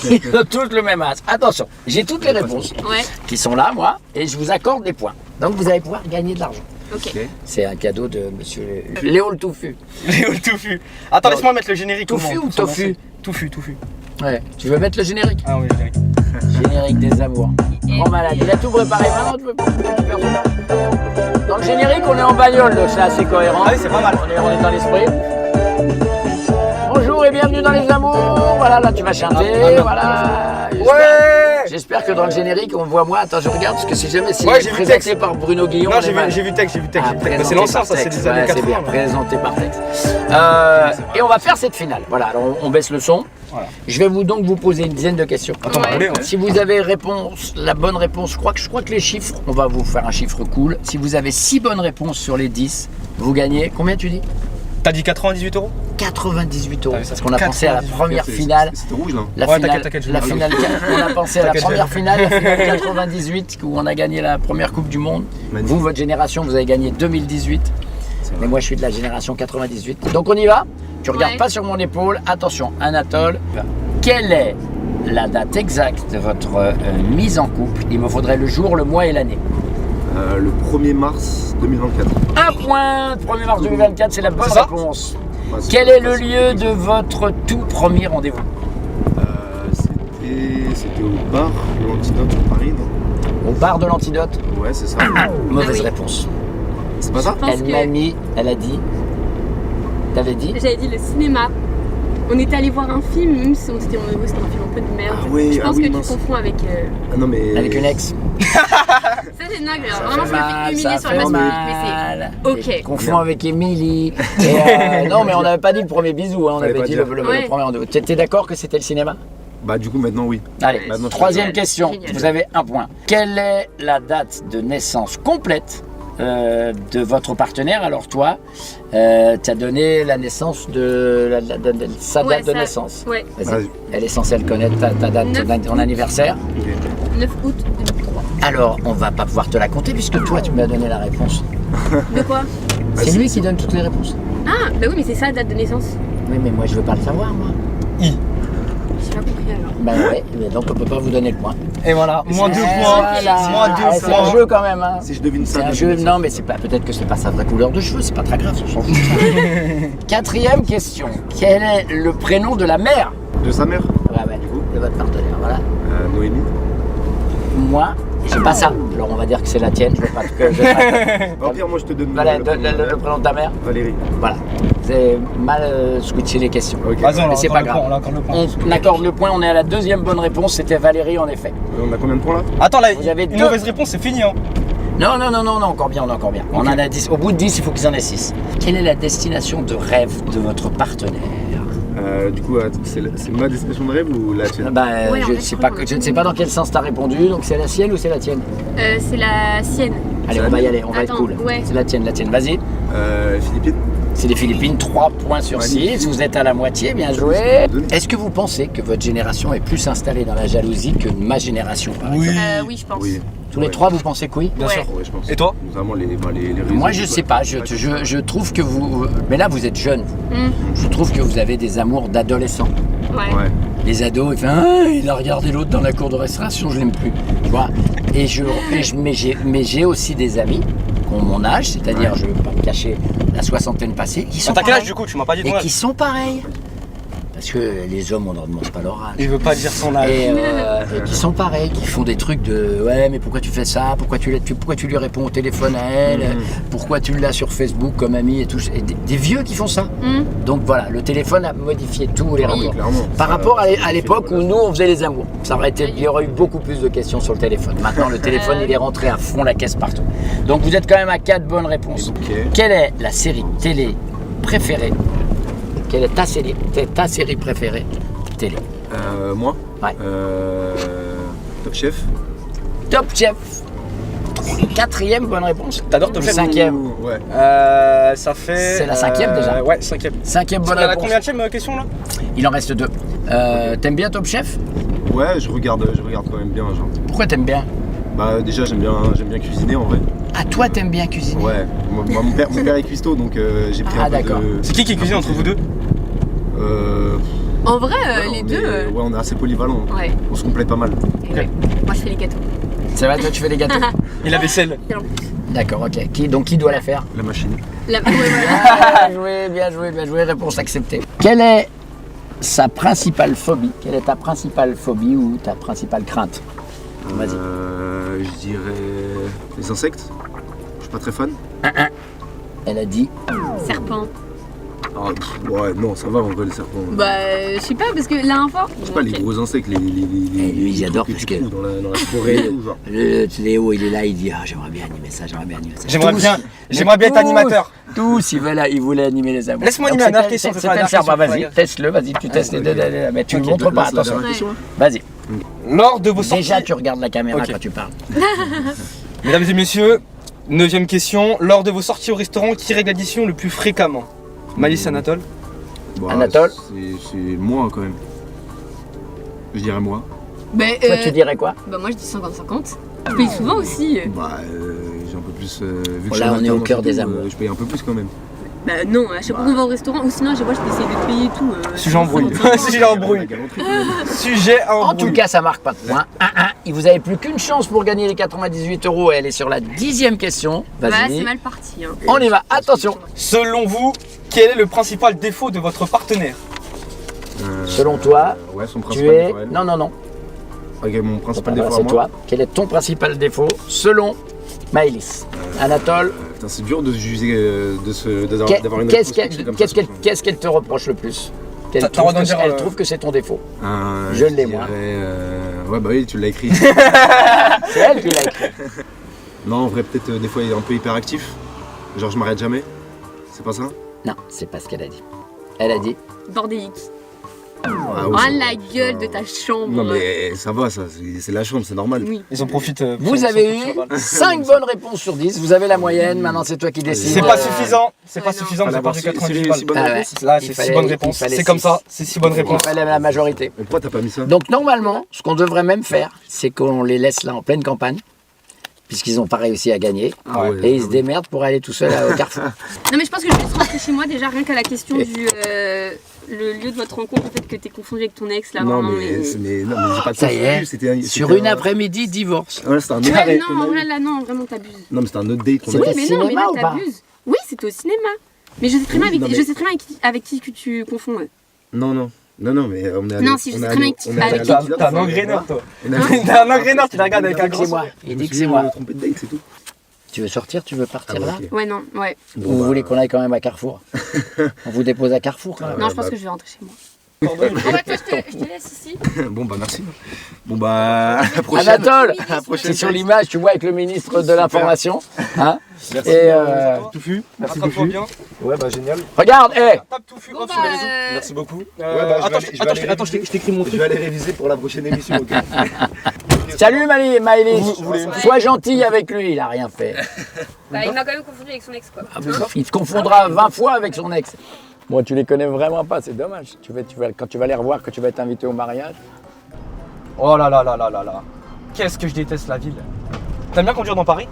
ils ont tous le même âge. Attention, j'ai toutes les réponses Ouais, qui sont là, moi, et je vous accorde des points. Donc vous allez pouvoir gagner de l'argent. ok. C'est un cadeau de monsieur Léo le Touffu. Léo le touffu. Attends, laisse-moi mettre le générique. Touffu ou tofu? Touffu. Ouais. Tu veux mettre le générique? Ah oui, générique. Générique des amours. Grand malade. Il a tout préparé. Maintenant, tu peux faire ça. Dans le générique, on est en bagnole, donc c'est assez cohérent. Ah oui, c'est pas mal. On est dans l'esprit. Bonjour et bienvenue dans les amours. Voilà, là tu vas chanter. Voilà. Ouais. J'espère que dans le générique, on voit moi. Attends, je regarde parce que si jamais c'est Ouais, j'ai vu présenté texte. par Bruno Guillon. Non, on est mal. j'ai vu texte. Ah, Mais c'est présenté l'ancien, par ça, c'est texte. des années Ouais, 80. c'est bien, présenté par texte. Et on va faire cette finale. Voilà, alors on baisse le son. Voilà. Je vais donc vous poser une dizaine de questions. Attends, Ouais. allez, Si vous avez la bonne réponse, je crois que les chiffres, on va vous faire un chiffre cool. Si vous avez 6 bonnes réponses sur les 10, vous gagnez, combien tu dis? T'as dit 98 €? 98 €. Ah oui, ça Parce qu'on a pensé à la 98, première finale. C'était rouge là. La Ouais, finale, t'inquiète, je la vais finale, on a pensé à la T'inquiète, première je finale, la finale 98, où on a gagné la première Coupe du Monde. Magnifique. Vous, votre génération, vous avez gagné 2018. C'est vrai. Mais moi, je suis de la génération 98. Donc, on y va. Tu regardes Ouais. pas sur mon épaule. Attention, Anatole. Quelle est la date exacte de votre mise en couple? Il me faudrait le jour, le mois et l'année. Le 1er mars 2024. Un point. 1er mars 2024, c'est la bonne C'est ça réponse. Ouais, c'est Quel pas est le facile. lieu de votre tout premier rendez-vous? C'était au bar de l'Antidote sur Paris, non? Au bar de l'Antidote. Ouais, c'est ça. Mauvaise Ah oui. réponse. C'est pas ça? Je pense Elle m'a mis, elle a dit. T'avais dit? J'avais dit le cinéma. On était allé voir un film, même si c'était un film un peu de merde. Ah oui, je pense ah oui, que mince. tu confonds avec. Ah non, mais. Avec une ex. Ça, c'est dingue. Alors, vraiment, ça m'a fait humilier sur le Facebook. Mais c'est. Ok. Et confond avec Émilie. Et, non, mais on n'avait pas dit le premier bisou, hein, on Fallait avait pas dit dire. le Ouais. premier rendez-vous. Tu étais d'accord que c'était le cinéma? Bah, du coup, maintenant, oui. Allez, Maintenant, je troisième suis- question. Génial. Vous avez un point. Quelle est la date de naissance complète de votre partenaire? Alors toi, tu as donné la naissance de sa Ouais, date de ça- naissance. Ouais, Vas-y. Vas-y. Elle est censée le connaître, ta date, ton anniversaire. 9 août 2003. Alors, on va pas pouvoir te la compter puisque toi, tu m'as donné la réponse. De quoi? C'est lui qui donne toutes les réponses. Ah, bah oui, mais c'est ça, date de naissance. Oui, mais moi, je veux pas le savoir, moi. J'ai pas compris alors. Ben ouais, mais donc on peut pas vous donner le point. Et voilà, moins 2 Eh, points. voilà. Moins 2 C'est un points. jeu quand même, hein. Si je devine C'est ça, un je jeu, devine ça. non mais c'est pas, peut-être que c'est pas sa vraie couleur de cheveux, c'est pas très grave, on s'en fout. Quatrième question, quel est le prénom de la mère? De sa mère, Ouais, de votre partenaire, voilà. Noémie. Moi, j'ai pas ça, alors on va dire que c'est la tienne, je veux pas que Au pire, moi, je te donne Voilà, le donne prénom de ma le mère. prénom de ta mère, Valérie. voilà. C'est mal switché les questions. Ok. Vas-y, on Mais a c'est encore pas le grave. point, on a encore le point. On accorde le point, on est à la deuxième bonne réponse, c'était Valérie en effet. On a combien de points là? Attends, là, Vous avez une deux. mauvaise réponse, c'est fini, hein. Non, encore bien, encore bien. On Ok. en a 10. Au bout de 10, il faut qu'ils en aient 6. Quelle est la destination de rêve de votre partenaire? Du coup, c'est ma destination de rêve ou la tienne? Ouais, en fait, Je ne sais pas dans quel sens tu as répondu, donc c'est la sienne ou c'est la tienne? C'est la sienne. Allez, on va y aller, on va être Attends, cool. ouais. C'est la tienne, Vas-y. Philippines. C'est les Philippines, 3 points sur 6. Magnifique. Vous êtes à la moitié, bien joué. Est-ce que vous pensez que votre génération est plus installée dans la jalousie que ma génération, par exemple? Oui, je pense. Oui. Tous les trois, vous pensez que oui? Bien Ouais. sûr. Ouais, je pense. Et toi? Notamment les réseaux. Moi, je sais pas. Je trouve que vous. Mais là, vous êtes jeune. Hmm. Je trouve que vous avez des amours d'adolescents. Ouais. Ouais. Les ados, ils font ah, il a regardé l'autre dans la cour de restauration, je l'aime plus. Tu vois. Mais j'ai aussi des amis qui ont mon âge, c'est-à-dire, je ne vais pas me cacher, la soixantaine passée, qui sont T'as quel âge pareils. du coup? Tu m'as pas dit ton Et âge. qui sont pareils. Parce que les hommes, on ne leur demande pas leur âge. Il veut pas dire son âge. Et qui sont pareils, qui font des trucs de ouais mais pourquoi tu fais ça, pourquoi tu lui réponds au téléphone à elle, pourquoi tu l'as sur Facebook comme ami et tout, et des vieux qui font ça. Hmm. Donc voilà, le téléphone a modifié tous les Ah oui, rapports. clairement. Par Ça- rapport ça à fait l'époque où nous on faisait les amours, il y aurait eu beaucoup plus de questions sur le téléphone. Maintenant le téléphone il est rentré à fond la caisse partout. Donc vous êtes quand même à 4 bonnes réponses. Ok. Quelle est la série télé préférée? Quelle est ta série préférée télé? Moi? Ouais. Top Chef. Top Chef. 4e bonne réponse. T'adores Top Chef? 5e. Ouais. Ça fait. C'est la 5e déjà. Ouais, 5e. 5e bonne On a réponse. combien de questions là? Il en reste 2. T'aimes bien Top Chef? Ouais, je regarde quand même bien, genre. Pourquoi t'aimes bien? Bah déjà j'aime bien cuisiner en vrai. Ah, toi t'aimes bien cuisiner? Ouais. Moi, mon père est cuistot donc j'ai pris Ah, un peu d'accord. de. C'est qui cuisine entre vous deux? En vrai, Ouais, les on deux. est- Ouais, on est assez polyvalents. Ouais. On se complète pas mal. Ouais. Moi, je fais les gâteaux. C'est vrai, toi tu fais les gâteaux? Et la vaisselle? D'accord, ok. Donc qui doit la faire? La machine. Ouais, voilà. Bien joué, réponse acceptée. Quelle est sa principale phobie? Quelle est ta principale phobie ou ta principale crainte? Vas-y. Je dirais les insectes. Je suis pas très fan. Elle a dit. Serpent. Ah, ouais, non, ça va en vrai les serpents. Bah, je sais pas, parce que la dernière fois. Je sais pas, les gros insectes, lui, il adore trucs parce tu que- trouves dans la forêt et tout, genre. Léo, il est là, il dit ah, j'aimerais bien animer ça. J'aimerais bien être animateur. Tous, il voulait animer les amours. Laisse-moi animer Donc, la dernière question, c'était c'est pas la le serpent. dernière Vas-y, question. teste-le, vas-y, tu testes les deux. Mais tu ne Ok, montres pas, là, c'est la attention. dernière question, hein. Vas-y. Lors de vos sorties. Déjà, tu regardes la caméra Ok. quand tu parles. Mesdames et messieurs, 9e question. Lors de vos sorties au restaurant, qui règle l'addition le plus fréquemment? Malice, Anatole? Bah, Anatole c'est moi quand même. Je dirais moi. Mais, Toi, tu dirais quoi? bah, moi, je dis 50-50. Je paye souvent aussi. Bah, j'ai un peu plus. Vu Là, que je suis on est au alternance cœur et des tout, amours. Je paye un peu plus quand même. Bah, non, à chaque fois qu'on va au restaurant, ou sinon, à chaque fois, je t'essaye de payer et tout. Sujet embrouille. 55. Sujet embrouille. La galanterie, quand même. Sujet En embrouille. tout cas, ça marque pas de points. 1-1. Et vous avez plus qu'une chance pour gagner les 98 €. Elle est sur la 10e question. Bah, Vas-y. c'est mal parti. Hein. On y va. Attention. Selon vous, quel est le principal défaut de votre partenaire? Selon toi, Ouais, son tu principal es. défaut, elle. Non. Ok, mon principal Voilà, défaut à c'est moi. toi. Quel est ton principal défaut selon Maëlys? Anatole, Putain, c'est dur de se juger, d'avoir une qu'est-ce réponse qu'elle fixe comme ça, franchement. qu'est-ce qu'elle te reproche le plus? Qu'elle T'as trouve le droit d'en que- dire, elle trouve que c'est ton défaut. Je Je l'ai, moi. dirais, Ouais, bah oui, tu l'as écrit. C'est elle qui l'a écrit. Non, en vrai, peut-être des fois, il est un peu hyperactif. Genre, je m'arrête jamais. C'est pas ça? Non, c'est pas ce qu'elle a dit. Elle a dit. Bordélique. Ah, Oh, ouais, ça la va. gueule de ta chambre. Non, mais ça va, ça. C'est la chambre, c'est normal. Oui. Ils en profitent. Vous avez eu 5 bonnes réponses sur 10. Vous avez la moyenne. Maintenant, c'est toi qui décides. C'est pas suffisant. C'est pas Ouais, non. suffisant. Vous Fallait avez perdu avoir 90 six balles. bonnes Ah ouais. réponses. Là, Il c'est fallait- 6 bonnes il réponses. fallait C'est comme six. ça. C'est 6 bonnes Il réponses. fallait la majorité. Mais pourquoi t'as pas mis ça? Donc, normalement, ce qu'on devrait même faire, c'est qu'on les laisse là en pleine campagne, puisqu'ils n'ont pas réussi à gagner. Ah ouais. Et ils se démerdent pour aller tout seuls au Carrefour. Non, mais je pense que je vais juste rentrer chez moi déjà, rien qu'à la question du. Le lieu de votre rencontre, en fait, que t'es confondu avec ton ex là. Non, vraiment, mais j'ai pas de Ça y est, confondu, c'était Sur c'était une un- après-midi, divorce. Ouais, c'était un autre Ouais, date non, qu'on a en eu. vrai, là, non, vraiment, t'abuses. Non, mais c'était un autre date qu'on a C'était eu. Oui, mais non, mais cinéma là, ou pas t'abuses. Oui, c'était au cinéma. Mais je sais très bien Oui, avec, non, mais- je sais très bien avec qui que tu confonds. Ouais. Non, mais on est allé. Non, si, je sais très bien que tu- on est avec allé qui- à Kinder, T'as un on a- engraineur, toi. on a- T'as un engraineur, tu la regardes avec un Il dit que grand c'est moi. sourire. Il Je dit me que suis c'est moi. trompé de date, c'est tout. Tu veux sortir? Tu veux partir Ah, là? ok. Ouais, non, ouais. Bon, Ou vous bah, voulez qu'on aille quand même à Carrefour? On vous dépose à Carrefour quand même. Non, je pense bah- que je vais rentrer chez moi. Pardon. Bon, bah, toi, je te laisse ici. Bon, bah merci. Bon, bah à la prochaine. Anatole, À la prochaine. c'est sur l'image, tu vois, avec le ministre de l'Information. Hein? Merci. Et Touffu. Merci Rattrape-toi Touffu. bien. Ouais, bah génial. regarde, hé! Tape Touffu, Bon, hop, sur les bah, réseaux. Merci beaucoup. Attends, je t'écris mon Je truc. vais aller réviser pour la prochaine émission. Ok. Salut Maëlys! Vous voulez- Sois gentil avec lui, il a rien fait. Bah, il m'a quand même confondu avec son ex, quoi. Il te confondra 20 fois avec son ex. Moi, tu les connais vraiment pas, c'est dommage. Quand tu vas les revoir, quand tu vas être invité au mariage. Oh là là là là là là. Qu'est-ce que je déteste la ville. T'aimes bien conduire dans Paris?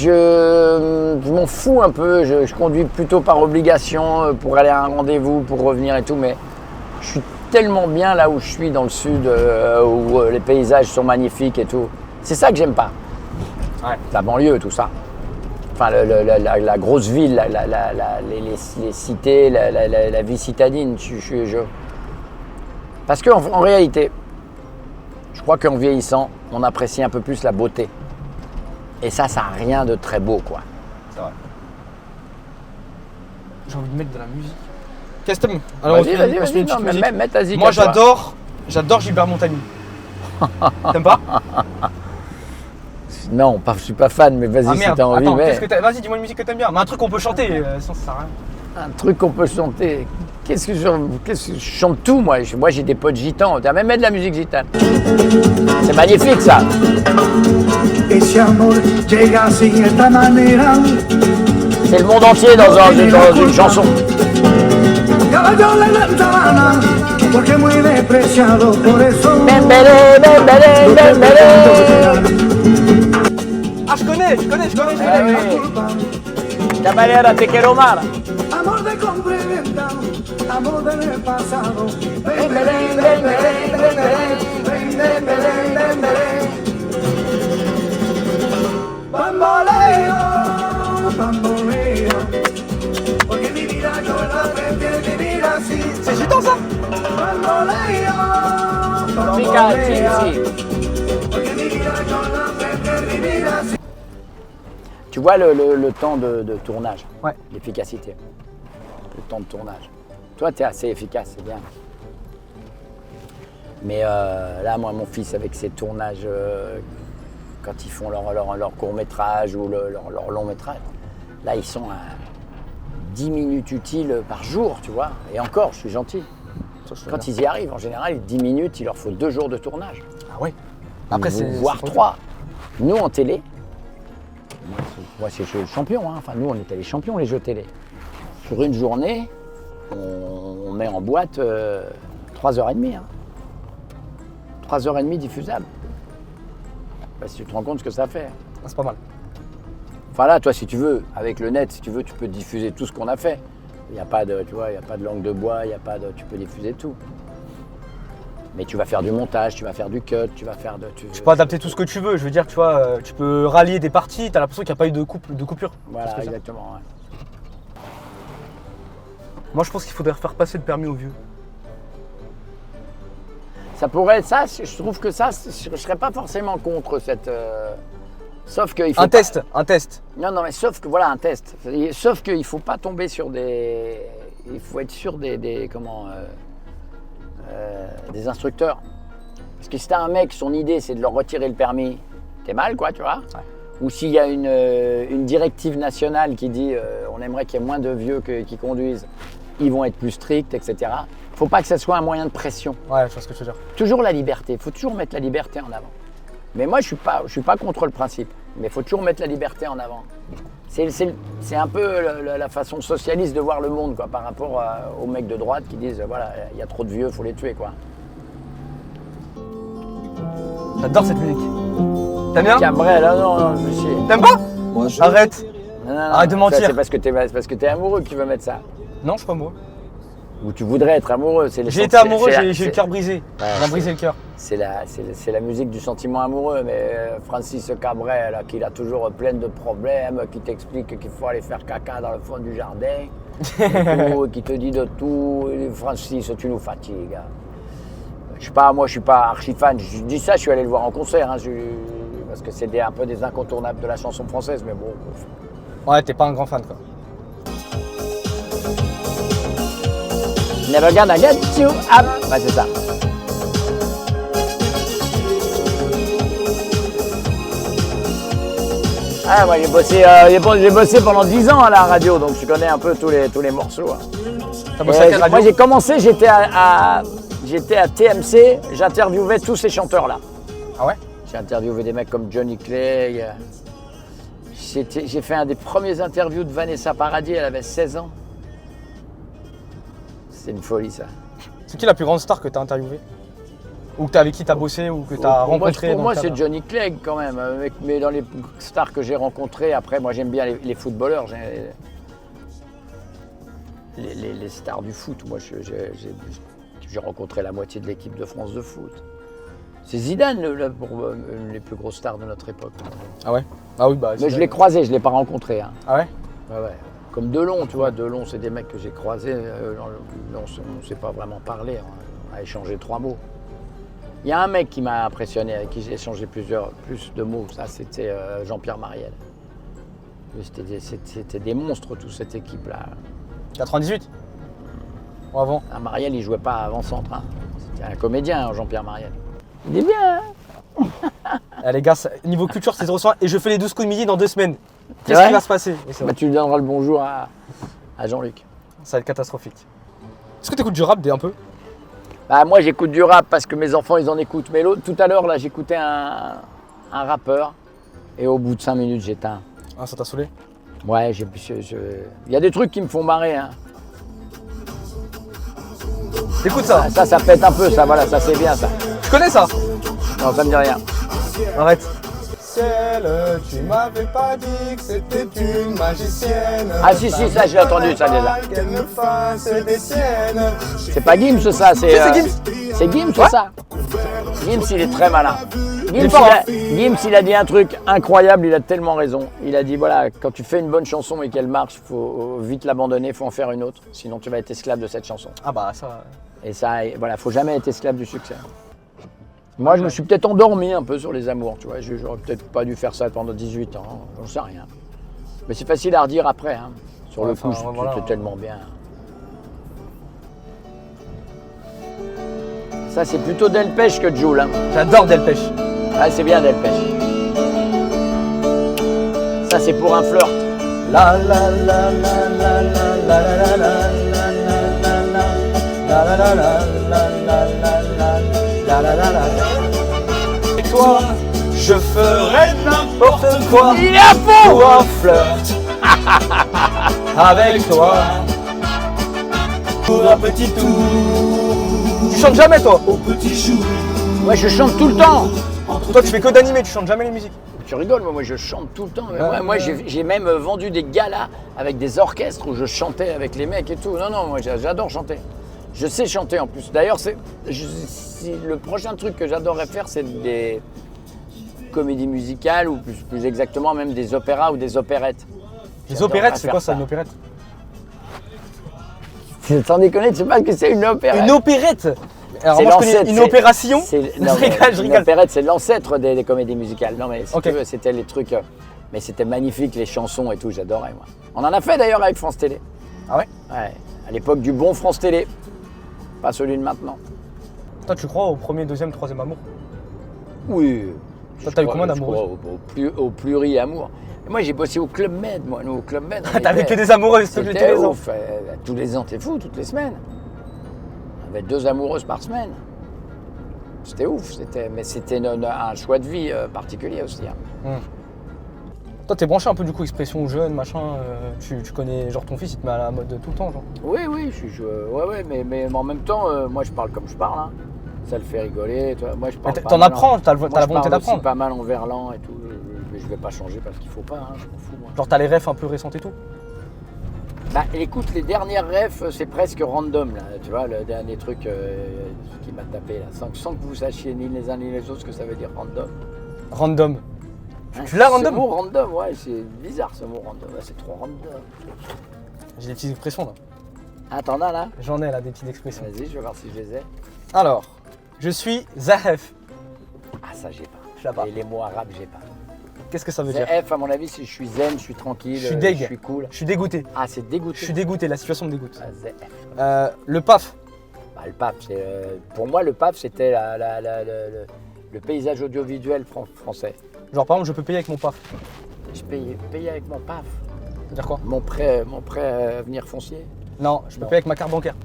Je m'en fous un peu. Je conduis plutôt par obligation pour aller à un rendez-vous, pour revenir et tout. Mais je suis tellement bien là où je suis, dans le sud, où les paysages sont magnifiques et tout. C'est ça que j'aime pas. Ouais. La banlieue, tout ça. Enfin, la grosse ville, les cités, la vie citadine. Parce qu'en réalité, je crois qu'en vieillissant, on apprécie un peu plus la beauté. Et ça n'a rien de très beau, quoi. C'est vrai. J'ai envie de mettre de la musique. Qu'est-ce que t'aimes? Alors, on se met une Vas-y, petite non, mais musique. mets ta zik Moi à toi. j'adore Gilbert Montagny. T'aimes pas? Non, je suis pas fan, mais vas-y Ah si merde, t'as envie. attends, Mais vas-y, dis-moi une musique que t'aimes bien. Mais un truc qu'on peut chanter, sinon ça sert à rien. un truc qu'on peut chanter. Qu'est-ce que je chante tout, moi. Moi, j'ai des potes gitans. T'as même de la musique gitane. C'est magnifique, ça. ese amor llega así de esta manera. C'est le monde entier dans une chanson. Caballo de la sabana, porque es muy despreciado, por eso Bembélé, bembélé, no te bembélé. Ah, je connais. Ah oui. Cabalera, te quiero mar. amor de compra y venta, amor del pasado. Bembélé, bembélé, bembélé. Bamboleo, bamboleo, porque mi vida yo la prefiero vivir así. C'est gitan ça. Bamboleo, Fica, bamboleo, si. porque mi vida yo la prefiero vivir así. Tu vois le temps de tournage, Ouais. l'efficacité, le temps de tournage. Toi, tu es assez efficace, c'est bien. Mais là, moi, mon fils, avec ses tournages, quand ils font leur court-métrage ou leur long-métrage, là, ils sont à 10 minutes utiles par jour, tu vois. Et encore, je suis gentil. Quand ils y arrivent, en général, 10 minutes, il leur faut 2 jours de tournage. Ah ouais. Après, c'est. Voire 3. Nous, en télé, moi, c'est le champion. Hein. Enfin, nous, on était les champions, les jeux télé. Sur une journée, on met en boîte 3h30. Hein. 3h30 diffusables. Bah, si tu te rends compte ce que ça fait. Ah, c'est pas mal. Enfin là, toi, si tu veux, avec le net, si tu veux, tu peux diffuser tout ce qu'on a fait. Il n'y a pas de, tu vois, il y a pas de langue de bois, il y a pas de, tu peux diffuser tout. Mais tu vas faire du montage, tu vas faire du cut, tu vas faire de. Tu peux adapter tout ce que tu veux. Je veux dire, tu vois, tu peux rallier des parties. T'as l'impression qu'il n'y a pas eu de coupure. Voilà, C'est ça. exactement. Ouais. Moi, je pense qu'il faudrait faire passer le permis aux vieux. Ça pourrait être ça, je trouve que ça, je ne serais pas forcément contre cette. Sauf qu'il faut. Un test. Non, mais sauf que voilà, un test. Sauf qu'il ne faut pas tomber sur des. Il faut être sûr des instructeurs. Parce que si t'as un mec, son idée c'est de leur retirer le permis, t'es mal quoi, tu vois. Ouais. Ou s'il y a une directive nationale qui dit on aimerait qu'il y ait moins de vieux qui conduisent, ils vont être plus stricts, etc. Faut pas que ça soit un moyen de pression. Ouais, je vois ce que tu veux dire. Toujours la liberté, il faut toujours mettre la liberté en avant. Mais moi je suis pas contre le principe, mais il faut toujours mettre la liberté en avant. C'est un peu la façon socialiste de voir le monde quoi, par rapport aux mecs de droite qui disent voilà, il y a trop de vieux, faut les tuer quoi. J'adore cette musique. T'aimes bien? Cabrel, non, je suis. T'aimes pas? Arrête. Non, Arrête de ça, mentir. C'est parce que t'es amoureux que tu veux mettre ça. Non, je suis pas amoureux. Ou tu voudrais être amoureux. J'ai été amoureux, j'ai le cœur brisé. Ouais, On a brisé le cœur. C'est la musique du sentiment amoureux, mais Francis Cabrel, qui a toujours plein de problèmes, qui t'explique qu'il faut aller faire caca dans le fond du jardin, et tout, qui te dit de tout. Francis, tu nous fatigues. Moi, je suis pas archi fan. Je dis ça, je suis allé le voir en concert, hein, parce que c'est un peu des incontournables de la chanson française, mais bon. Ouais, t'es pas un grand fan quoi. Never gonna get you up. Ouais, c'est ça. Ah, moi j'ai bossé pendant 10 ans à la radio, donc je connais un peu tous les morceaux. Hein. T'as bossé à quelle radio? Moi j'ai commencé, j'étais à TMC, j'interviewais tous ces chanteurs-là. Ah ouais? J'ai interviewé des mecs comme Johnny Clegg. J'ai fait un des premiers interviews de Vanessa Paradis, elle avait 16 ans. C'est une folie ça. C'est qui la plus grande star que t'as interviewée? Ou avec qui t'as bossé ou que t'as rencontré? Pour moi c'est Johnny Clegg quand même. Mais dans les stars que j'ai rencontrées, après moi j'aime bien les footballeurs. Les stars du foot. Moi j'ai rencontré la moitié de l'équipe de France de foot. C'est Zidane pour les plus grosses stars de notre époque. Ah ouais? Ah oui, bah. Mais je l'ai croisé, je ne l'ai pas rencontré. Hein. Ah ouais? Ouais. Comme Delon, tu vois, Delon, c'est des mecs que j'ai croisés, on ne s'est pas vraiment parlé, on a échangé 3 mots. Il y a un mec qui m'a impressionné, avec qui j'ai échangé plus de mots, ça c'était Jean-Pierre Mariel. C'était des monstres, toute cette équipe-là. 98? Ou avant? Mariel, il jouait pas avant-centre, hein. C'était un comédien, Jean-Pierre Mariel. Il est bien, hein. Ah, les gars, niveau culture, c'est 0,1 et je fais les 12 coups de midi dans 2 semaines. Qu'est-ce qui va se passer? Bah, tu lui donneras le bonjour à Jean-Luc. Ça va être catastrophique. Est-ce que t'écoutes du rap un peu? Bah, moi j'écoute du rap parce que mes enfants ils en écoutent. Mais tout à l'heure là j'écoutais un rappeur Et au bout de 5 minutes, j'éteins. Ah, ça t'a saoulé? Ouais, il y a des trucs qui me font marrer. Hein. T'écoutes ça? Ça pète un peu, ça, voilà, ça c'est bien ça. Tu connais ça? Non, ça me dit rien. Arrête. Ciel, tu m'avais pas dit que c'était une magicienne. Ah si, ça j'ai entendu ça déjà. Qu'elle me fasse des siennes. C'est pas Gims ça, c'est Gims. C'est Gims Ouais. ça. Gims il est très malin. Gims fort, il a dit un truc incroyable, il a tellement raison. Il a dit voilà, quand tu fais une bonne chanson et qu'elle marche, faut vite l'abandonner, faut en faire une autre, sinon tu vas être esclave de cette chanson. Ah bah ça. Et ça, voilà, faut jamais être esclave du succès. Moi, je me suis peut-être endormi un peu sur les amours, tu vois. J'aurais peut-être pas dû faire ça pendant 18 ans, j'en sais rien. Mais c'est facile à redire après, hein. Sur le coup, voilà. c'était tellement bien. Ça, c'est plutôt Delpech que Jul, hein. J'adore Delpech. Ah, c'est bien Delpech. Ça, c'est pour un flirt. La la la la la la la la la la la la la la la la la. Avec toi, je ferai n'importe quoi. Il est à fond. Pour un flirt. Avec toi. Pour un petit tour. Tu chantes jamais toi? Ouais, je chante tout le temps. Toi tu fais que d'animer, tu chantes jamais les musiques. Tu rigoles, moi je chante tout le temps. Moi j'ai même vendu des galas avec des orchestres où je chantais avec les mecs et tout. Non, moi j'adore chanter. Je sais chanter en plus. D'ailleurs, le prochain truc que j'adorerais faire, c'est des comédies musicales ou plus exactement même des opéras ou des opérettes. Les opérettes, c'est quoi ça, une opérette? Sans déconner, tu sais pas ce que c'est une opérette? Une opérette? Alors C'est moi je connais l'ancêtre, une opération. Non, Je rigole, je Une rigole. opérette, c'est l'ancêtre des comédies musicales. Non mais si Ok. tu veux, c'était les trucs. Mais c'était magnifique, les chansons et tout, j'adorais moi. On en a fait d'ailleurs avec France Télé. Ah ouais? Ouais, à l'époque du bon France Télé. Pas celui de maintenant. Toi tu crois au premier, deuxième, troisième amour? Oui. Toi, t'as eu combien d'amoureuses? Au pluri-amour. Et moi j'ai bossé au Club Med, moi. Nous, au Club Med. on T'avais était- que des amoureuses tous C'était les ans. ouf. Tous les ans, t'es fou, toutes les semaines. On avait 2 amoureuses par semaine. C'était ouf, mais c'était un choix de vie particulier aussi. Hein. Toi t'es branché un peu du coup expression jeune, machin, tu connais genre ton fils il te met à la mode tout le temps genre. Oui, ouais, mais en même temps, moi je parle comme je parle. Hein. Ça le fait rigoler. Tu vois. Moi je parle. Mais pas t'en mal apprends, t'as moi, la je volonté parle aussi d'apprendre. pas mal en verlan et tout. Mais je vais pas changer parce qu'il faut pas, hein, je m'en fous moi. Genre t'as les refs un peu récentes et tout. Bah écoute, les dernières refs, c'est presque random là. Tu vois, le dernier truc qui m'a tapé là, sans que vous sachiez ni les uns ni les autres ce que ça veut dire random. Random. Hein, Tu l'as, random? Ce mot random, ouais, c'est bizarre ce mot random. Ouais, c'est trop random. J'ai des petites expressions là. Ah, t'en as là? J'en ai là des petites expressions. Vas-y, je vais voir si je les ai. Alors, je suis Zahef. Ah, ça j'ai pas. Je l'ai pas. Et les mots arabes, j'ai pas. Qu'est-ce que ça veut dire? F, à mon avis, si je suis zen, je suis tranquille, Je suis deg. je suis cool. Je suis dégoûté. Ah, c'est dégoûté. Je suis dégoûté, la situation me dégoûte. Ah, ZF. Le PAF. Bah, le PAF, c'est, pour moi, le PAF, c'était le paysage audiovisuel français. Genre par exemple je peux payer avec mon PAF. Je payais avec mon PAF. C'est-à-dire quoi? Mon prêt avenir foncier. Non, je peux Non. payer avec ma carte bancaire.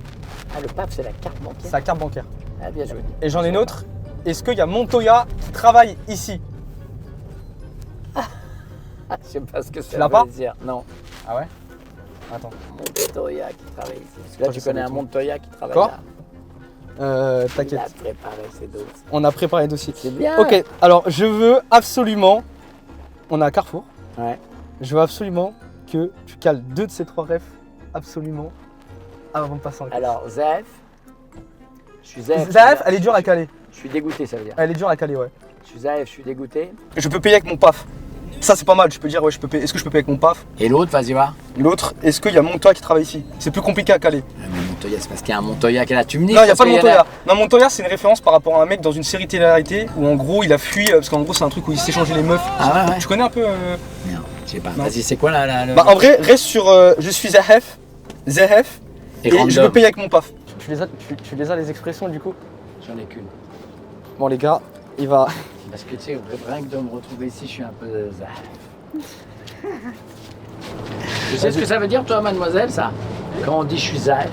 Ah, le PAF, c'est la carte bancaire. C'est la carte bancaire. Ah, bien joué. Et j'en ai une autre. Est-ce qu'il y a Montoya qui travaille ici? Ah, je sais pas ce que ça l'as veut pas dire. Non. Ah ouais? Attends. Montoya qui travaille ici. Parce que Toi, là, je tu savais connais un tout. Montoya qui travaille Quoi? là. Il a T'inquiète. préparé ses doses. On a préparé le dossier. C'est bien. Ok, alors je veux absolument. On est à Carrefour. Ouais. Je veux absolument que tu cales 2 de ces 3 refs. Absolument. Avant de passer en caisse. Alors, Zaf. Je suis Zaf. Zahef, elle est dure à caler. Je suis dégoûté, ça veut dire. Elle est dure à caler, ouais. Je suis Zaf, je suis dégoûté. Je peux payer avec mon PAF. Ça c'est pas mal, je peux dire ouais je peux payer. Est-ce que je peux payer avec mon PAF? Et l'autre, vas-y, va. L'autre, est-ce qu'il y a Montoya qui travaille ici? C'est plus compliqué à caler. Mais Montoya, c'est parce qu'il y a un Montoya qui est là. Tu me dis Non, il n'y a parce pas de qu'il y en Montoya. Non, Montoya c'est une référence par rapport à un mec dans une série télé-réalité où en gros il a fui, parce qu'en gros c'est un truc où il s'échangeait les meufs. Ah ouais. Tu connais un peu Non, je sais pas. Non. Vas-y, c'est quoi là le... Bah en vrai, reste sur je suis Zahef et je random. peux payer avec mon PAF. Tu les as les expressions du coup? J'en ai qu'une. Bon les gars, il va... Parce que tu sais, rien que de me retrouver ici, je suis un peu Zaf. Tu sais ce que ça veut dire, toi, mademoiselle, ça? Quand on dit je suis Zaf?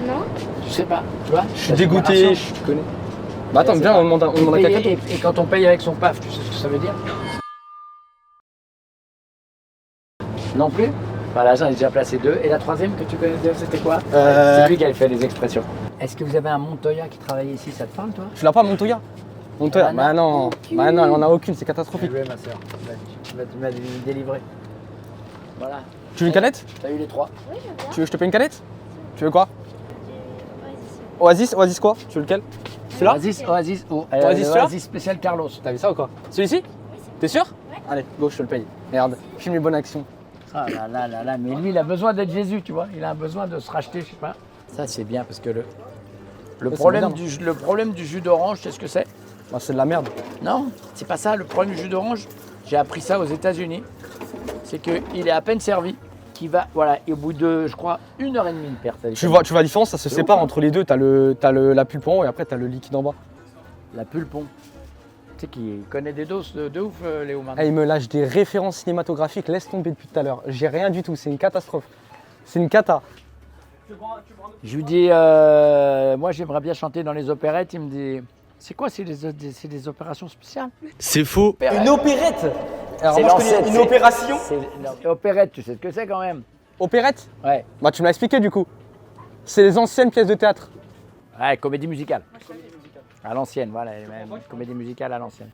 Non. Tu sais pas, tu vois? Je suis dégoûté. Tu connais? Bah attends, C'est viens, pas- on demande à Et quelqu'un. quand on paye avec son PAF, tu sais ce que ça veut dire? Non plus. Voilà, j'en ai déjà placé 2. Et la troisième que tu connaissais, c'était quoi? C'est lui qui avait fait les expressions. Est-ce que vous avez un Montoya qui travaille ici? Ça te parle, toi? Tu l'as pas, Montoya? Montoya? Ah, Bah non, bah non, il en a aucune, c'est catastrophique. Bien joué, ma soeur. Tu vas me délivrer. Voilà. Tu veux une canette? T'as eu les 3. Tu veux que je te paye une canette? Tu veux quoi? Oasis? Oasis quoi? Tu veux lequel? Celui-là? Oasis, Oasis, celui-là? Oasis spécial Carlos. T'as vu ça ou quoi? Celui-ci? T'es sûr? Allez, go, je te le paye. Merde, filme les bonnes actions. Ah là là là là, mais lui il a besoin d'être Jésus, tu vois. Il a besoin de se racheter, je sais pas. Ça c'est bien parce que le problème du jus d'orange, c'est ce que c'est? Bah, c'est de la merde. Non, c'est pas ça. Le problème du jus d'orange, j'ai appris ça aux États-Unis. C'est qu'il est à peine servi, qu'il va, voilà, et au bout de, je crois, 1h30 il perd. Tu vois la différence, ça se C'est sépare ouf, hein. entre les deux. T'as la pulpe en haut et après t'as le liquide en bas. La pulpon. Tu sais qu'il connaît des doses de ouf, Léo maintenant. Ah, il me lâche des références cinématographiques, laisse tomber depuis tout à l'heure. J'ai rien du tout, c'est une catastrophe. C'est une cata. Je lui dis, moi j'aimerais bien chanter dans les opérettes. Il me dit, c'est quoi, c'est des opérations spéciales? C'est faux. Opérette. Une opérette. Alors C'est moi je connais l'ancêtre, une c'est- opération. C'est opérette, tu sais ce que c'est quand même? Opérette? Ouais. Bah tu me l'as expliqué du coup. C'est les anciennes pièces de théâtre. Ouais, comédie musicale. À l'ancienne, voilà, comédie musicale à l'ancienne.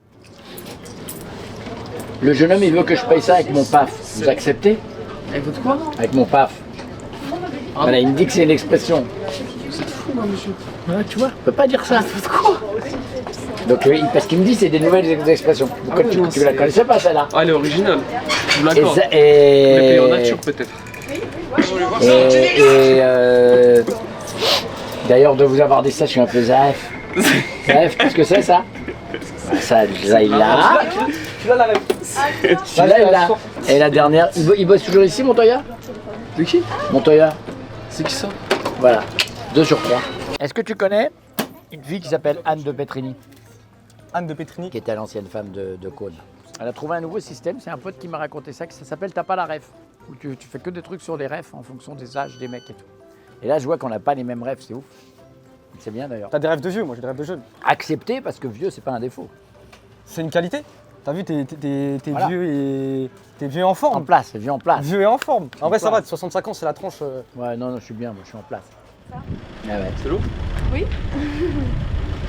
Le jeune homme, il veut que je paye ça avec mon PAF. Vous acceptez? Avec votre quoi? Avec mon PAF. Voilà, il me dit que c'est une expression. Vous êtes fou, moi, monsieur. Ouais, tu vois, on peut pas dire ça. Donc, parce qu'il me dit que c'est des nouvelles expressions. Pourquoi tu la connaissais pas, celle-là? Ah, elle est originale. Je vous Et l'accorde. ça- Vous l'avez payée en et, nature, peut-être. d'ailleurs, de vous avoir dit ça, je suis un peu zaef. Zaef, qu'est-ce que c'est ça? Ça, il l'a. Tu l'as la rêve. Celui-là, il l'a. Et la dernière, il bosse toujours ici, Montoya? De qui? Montoya. C'est qui ça? Voilà, 2 sur 3. Est-ce que tu connais une fille qui s'appelle Anne de Petrini, Anne de Petrini. qui était l'ancienne femme de Cône? Elle a trouvé un nouveau système, c'est un pote qui m'a raconté ça, que ça s'appelle T'as pas la ref, où tu fais que des trucs sur des refs en fonction des âges des mecs et tout. Et là, je vois qu'on n'a pas les mêmes refs, c'est ouf. C'est bien d'ailleurs. T'as des rêves de vieux, moi j'ai des rêves de jeunes. Accepter parce que vieux, c'est pas un défaut. C'est une qualité. T'as vu, t'es Voilà. vieux et t'es vieux en En forme. place, vieux en place. Vieux et en forme. En vrai, ça place. va, 65 ans, c'est la tranche. Ouais, non, je suis bien, moi, je suis en place. Ah ouais. C'est lourd?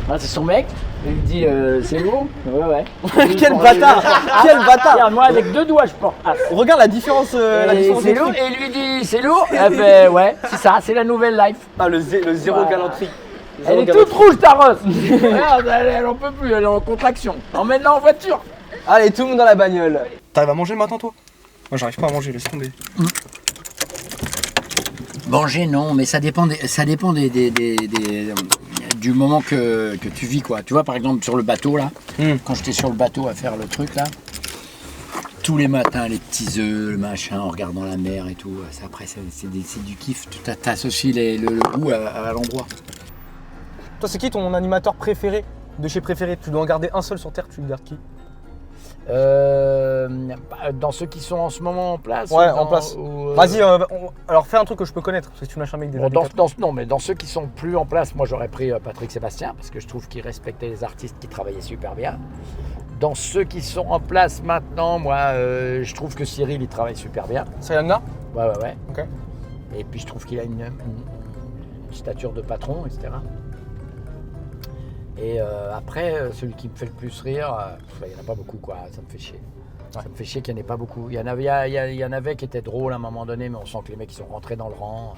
Ah, c'est son mec, il me dit c'est lourd. Ouais. Quel bâtard. Quel bâtard. Regarde, moi avec 2 doigts je porte. Regarde la différence. La Et différence c'est de lourd, truc. et il lui dit c'est lourd. Eh ben ouais, c'est ça, c'est la nouvelle life. Ah, le zéro Voilà. galanterie. Elle est toute rouge ta Rose. Regarde, elle en peut plus, elle est en contraction. Emmène-la en voiture. Allez, tout le monde dans la bagnole. T'arrives à manger le matin, toi? Moi, j'arrive pas à manger, laisse tomber. Manger non, mais ça dépend du moment que tu vis quoi. Tu vois par exemple sur le bateau là, quand j'étais sur le bateau à faire le truc là, tous les matins les petits œufs, le machin, en regardant la mer et tout. Après c'est du kiff. T'associes le goût à l'endroit. Toi, c'est qui ton animateur préféré? De chez préféré? Tu dois en garder un seul sur Terre, tu le gardes qui? Dans ceux qui sont en ce moment en place. Ouais, ou en place. ou, Vas-y, alors fais un truc que je peux connaître, parce que tu m'as jamais avec des Bon, habitants. non, mais dans ceux qui sont plus en place, moi j'aurais pris Patrick Sébastien parce que je trouve qu'il respectait les artistes qui travaillaient super bien. Dans ceux qui sont en place maintenant, moi je trouve que Cyril il travaille super bien. C'est Yanna? Ouais. Ok. Et puis je trouve qu'il a une stature de patron, etc. Et après, celui qui me fait le plus rire, il n'y en a pas beaucoup quoi, ça me fait chier. Ça me fait chier qu'il n'y en ait pas beaucoup. Il y en avait qui étaient drôles à un moment donné, mais on sent que les mecs ils sont rentrés dans le rang.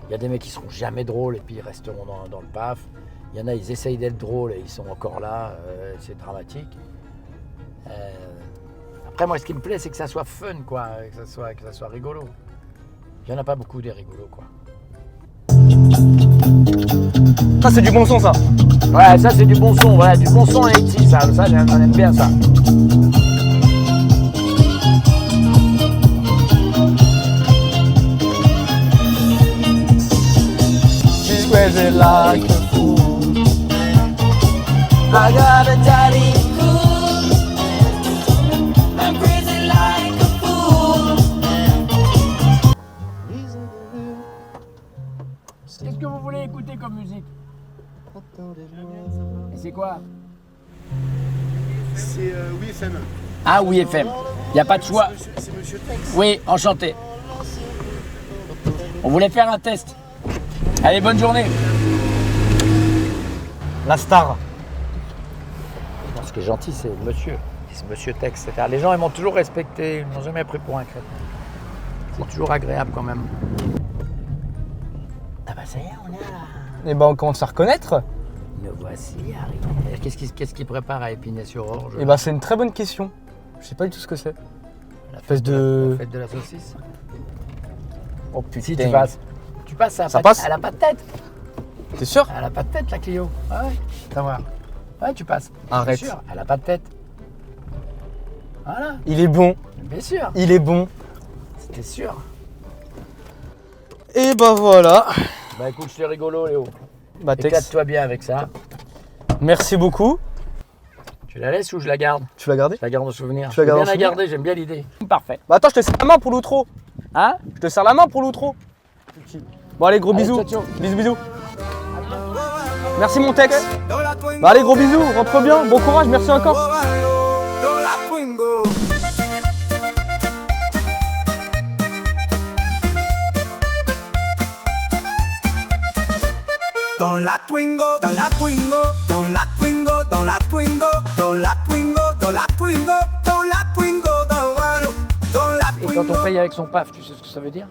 Il y a des mecs qui seront jamais drôles et puis ils resteront dans le paf. Il y en a, ils essayent d'être drôles et ils sont encore là, c'est dramatique. Après moi ce qui me plaît c'est que ça soit fun quoi, que ça soit rigolo. Il n'y en a pas beaucoup des rigolos quoi. Ça, c'est du bon son, ça. Ouais, ça c'est du bon son, voilà, du bon son et ici, ça on aime bien ça. She's crazy like a fool. I got a daddy cool. I'm crazy like a fool. Qu'est-ce que vous voulez écouter comme musique? Et c'est quoi? C'est oui FM. Ah oui, FM. Il n'y a pas de choix. Oui, enchanté. On voulait faire un test. Allez, bonne journée. La star. Non, ce qui est gentil, c'est monsieur. C'est monsieur Tex, etc. Les gens, ils m'ont toujours respecté. Ils m'ont jamais pris pour un crétin. C'est toujours agréable quand même. Ah bah ça y est, on est là. Et ben on commence à reconnaître. Nous voici arrivés. Qu'est-ce qu'il prépare à Épinay-sur-Orge? Et ben c'est une très bonne question. Je sais pas du tout ce que c'est. La espèce de- La fête de la saucisse. Oh putain. Si tu passes. Tu passes, Ça passe. elle a pas de tête. T'es sûr? Elle a pas de tête, la Clio. Ah ouais, tu vas voir. Ouais, tu passes. Arrête. Bien sûr, elle a pas de tête. Voilà, Il est bon. bien sûr. Il est bon. C'était sûr. Et ben voilà. Bah écoute, c'est rigolo, Léo. Bah Tex, Éclate-toi bien avec ça. merci beaucoup. Tu la laisses ou je la garde? Tu l'as gardé? Je la garde en souvenir. Tu la Je gardes veux en bien la souvenir garder, j'aime bien l'idée. Parfait. Bah attends, je te serre la main pour l'outro. Hein? Je te serre la main pour l'outro. Bon allez, gros Allez, bisous. ciao, ciao. Bisous, bisous. Merci mon Tex. Bah allez, gros bisous. Rentre bien. Bon courage. Merci encore. Dans la Twingo, dans la Twingo, dans la Twingo, dans la Twingo, dans la Twingo, dans la Twingo, dans la Twingo, dans la Et quand on paye avec son PAF, tu sais ce que ça veut dire?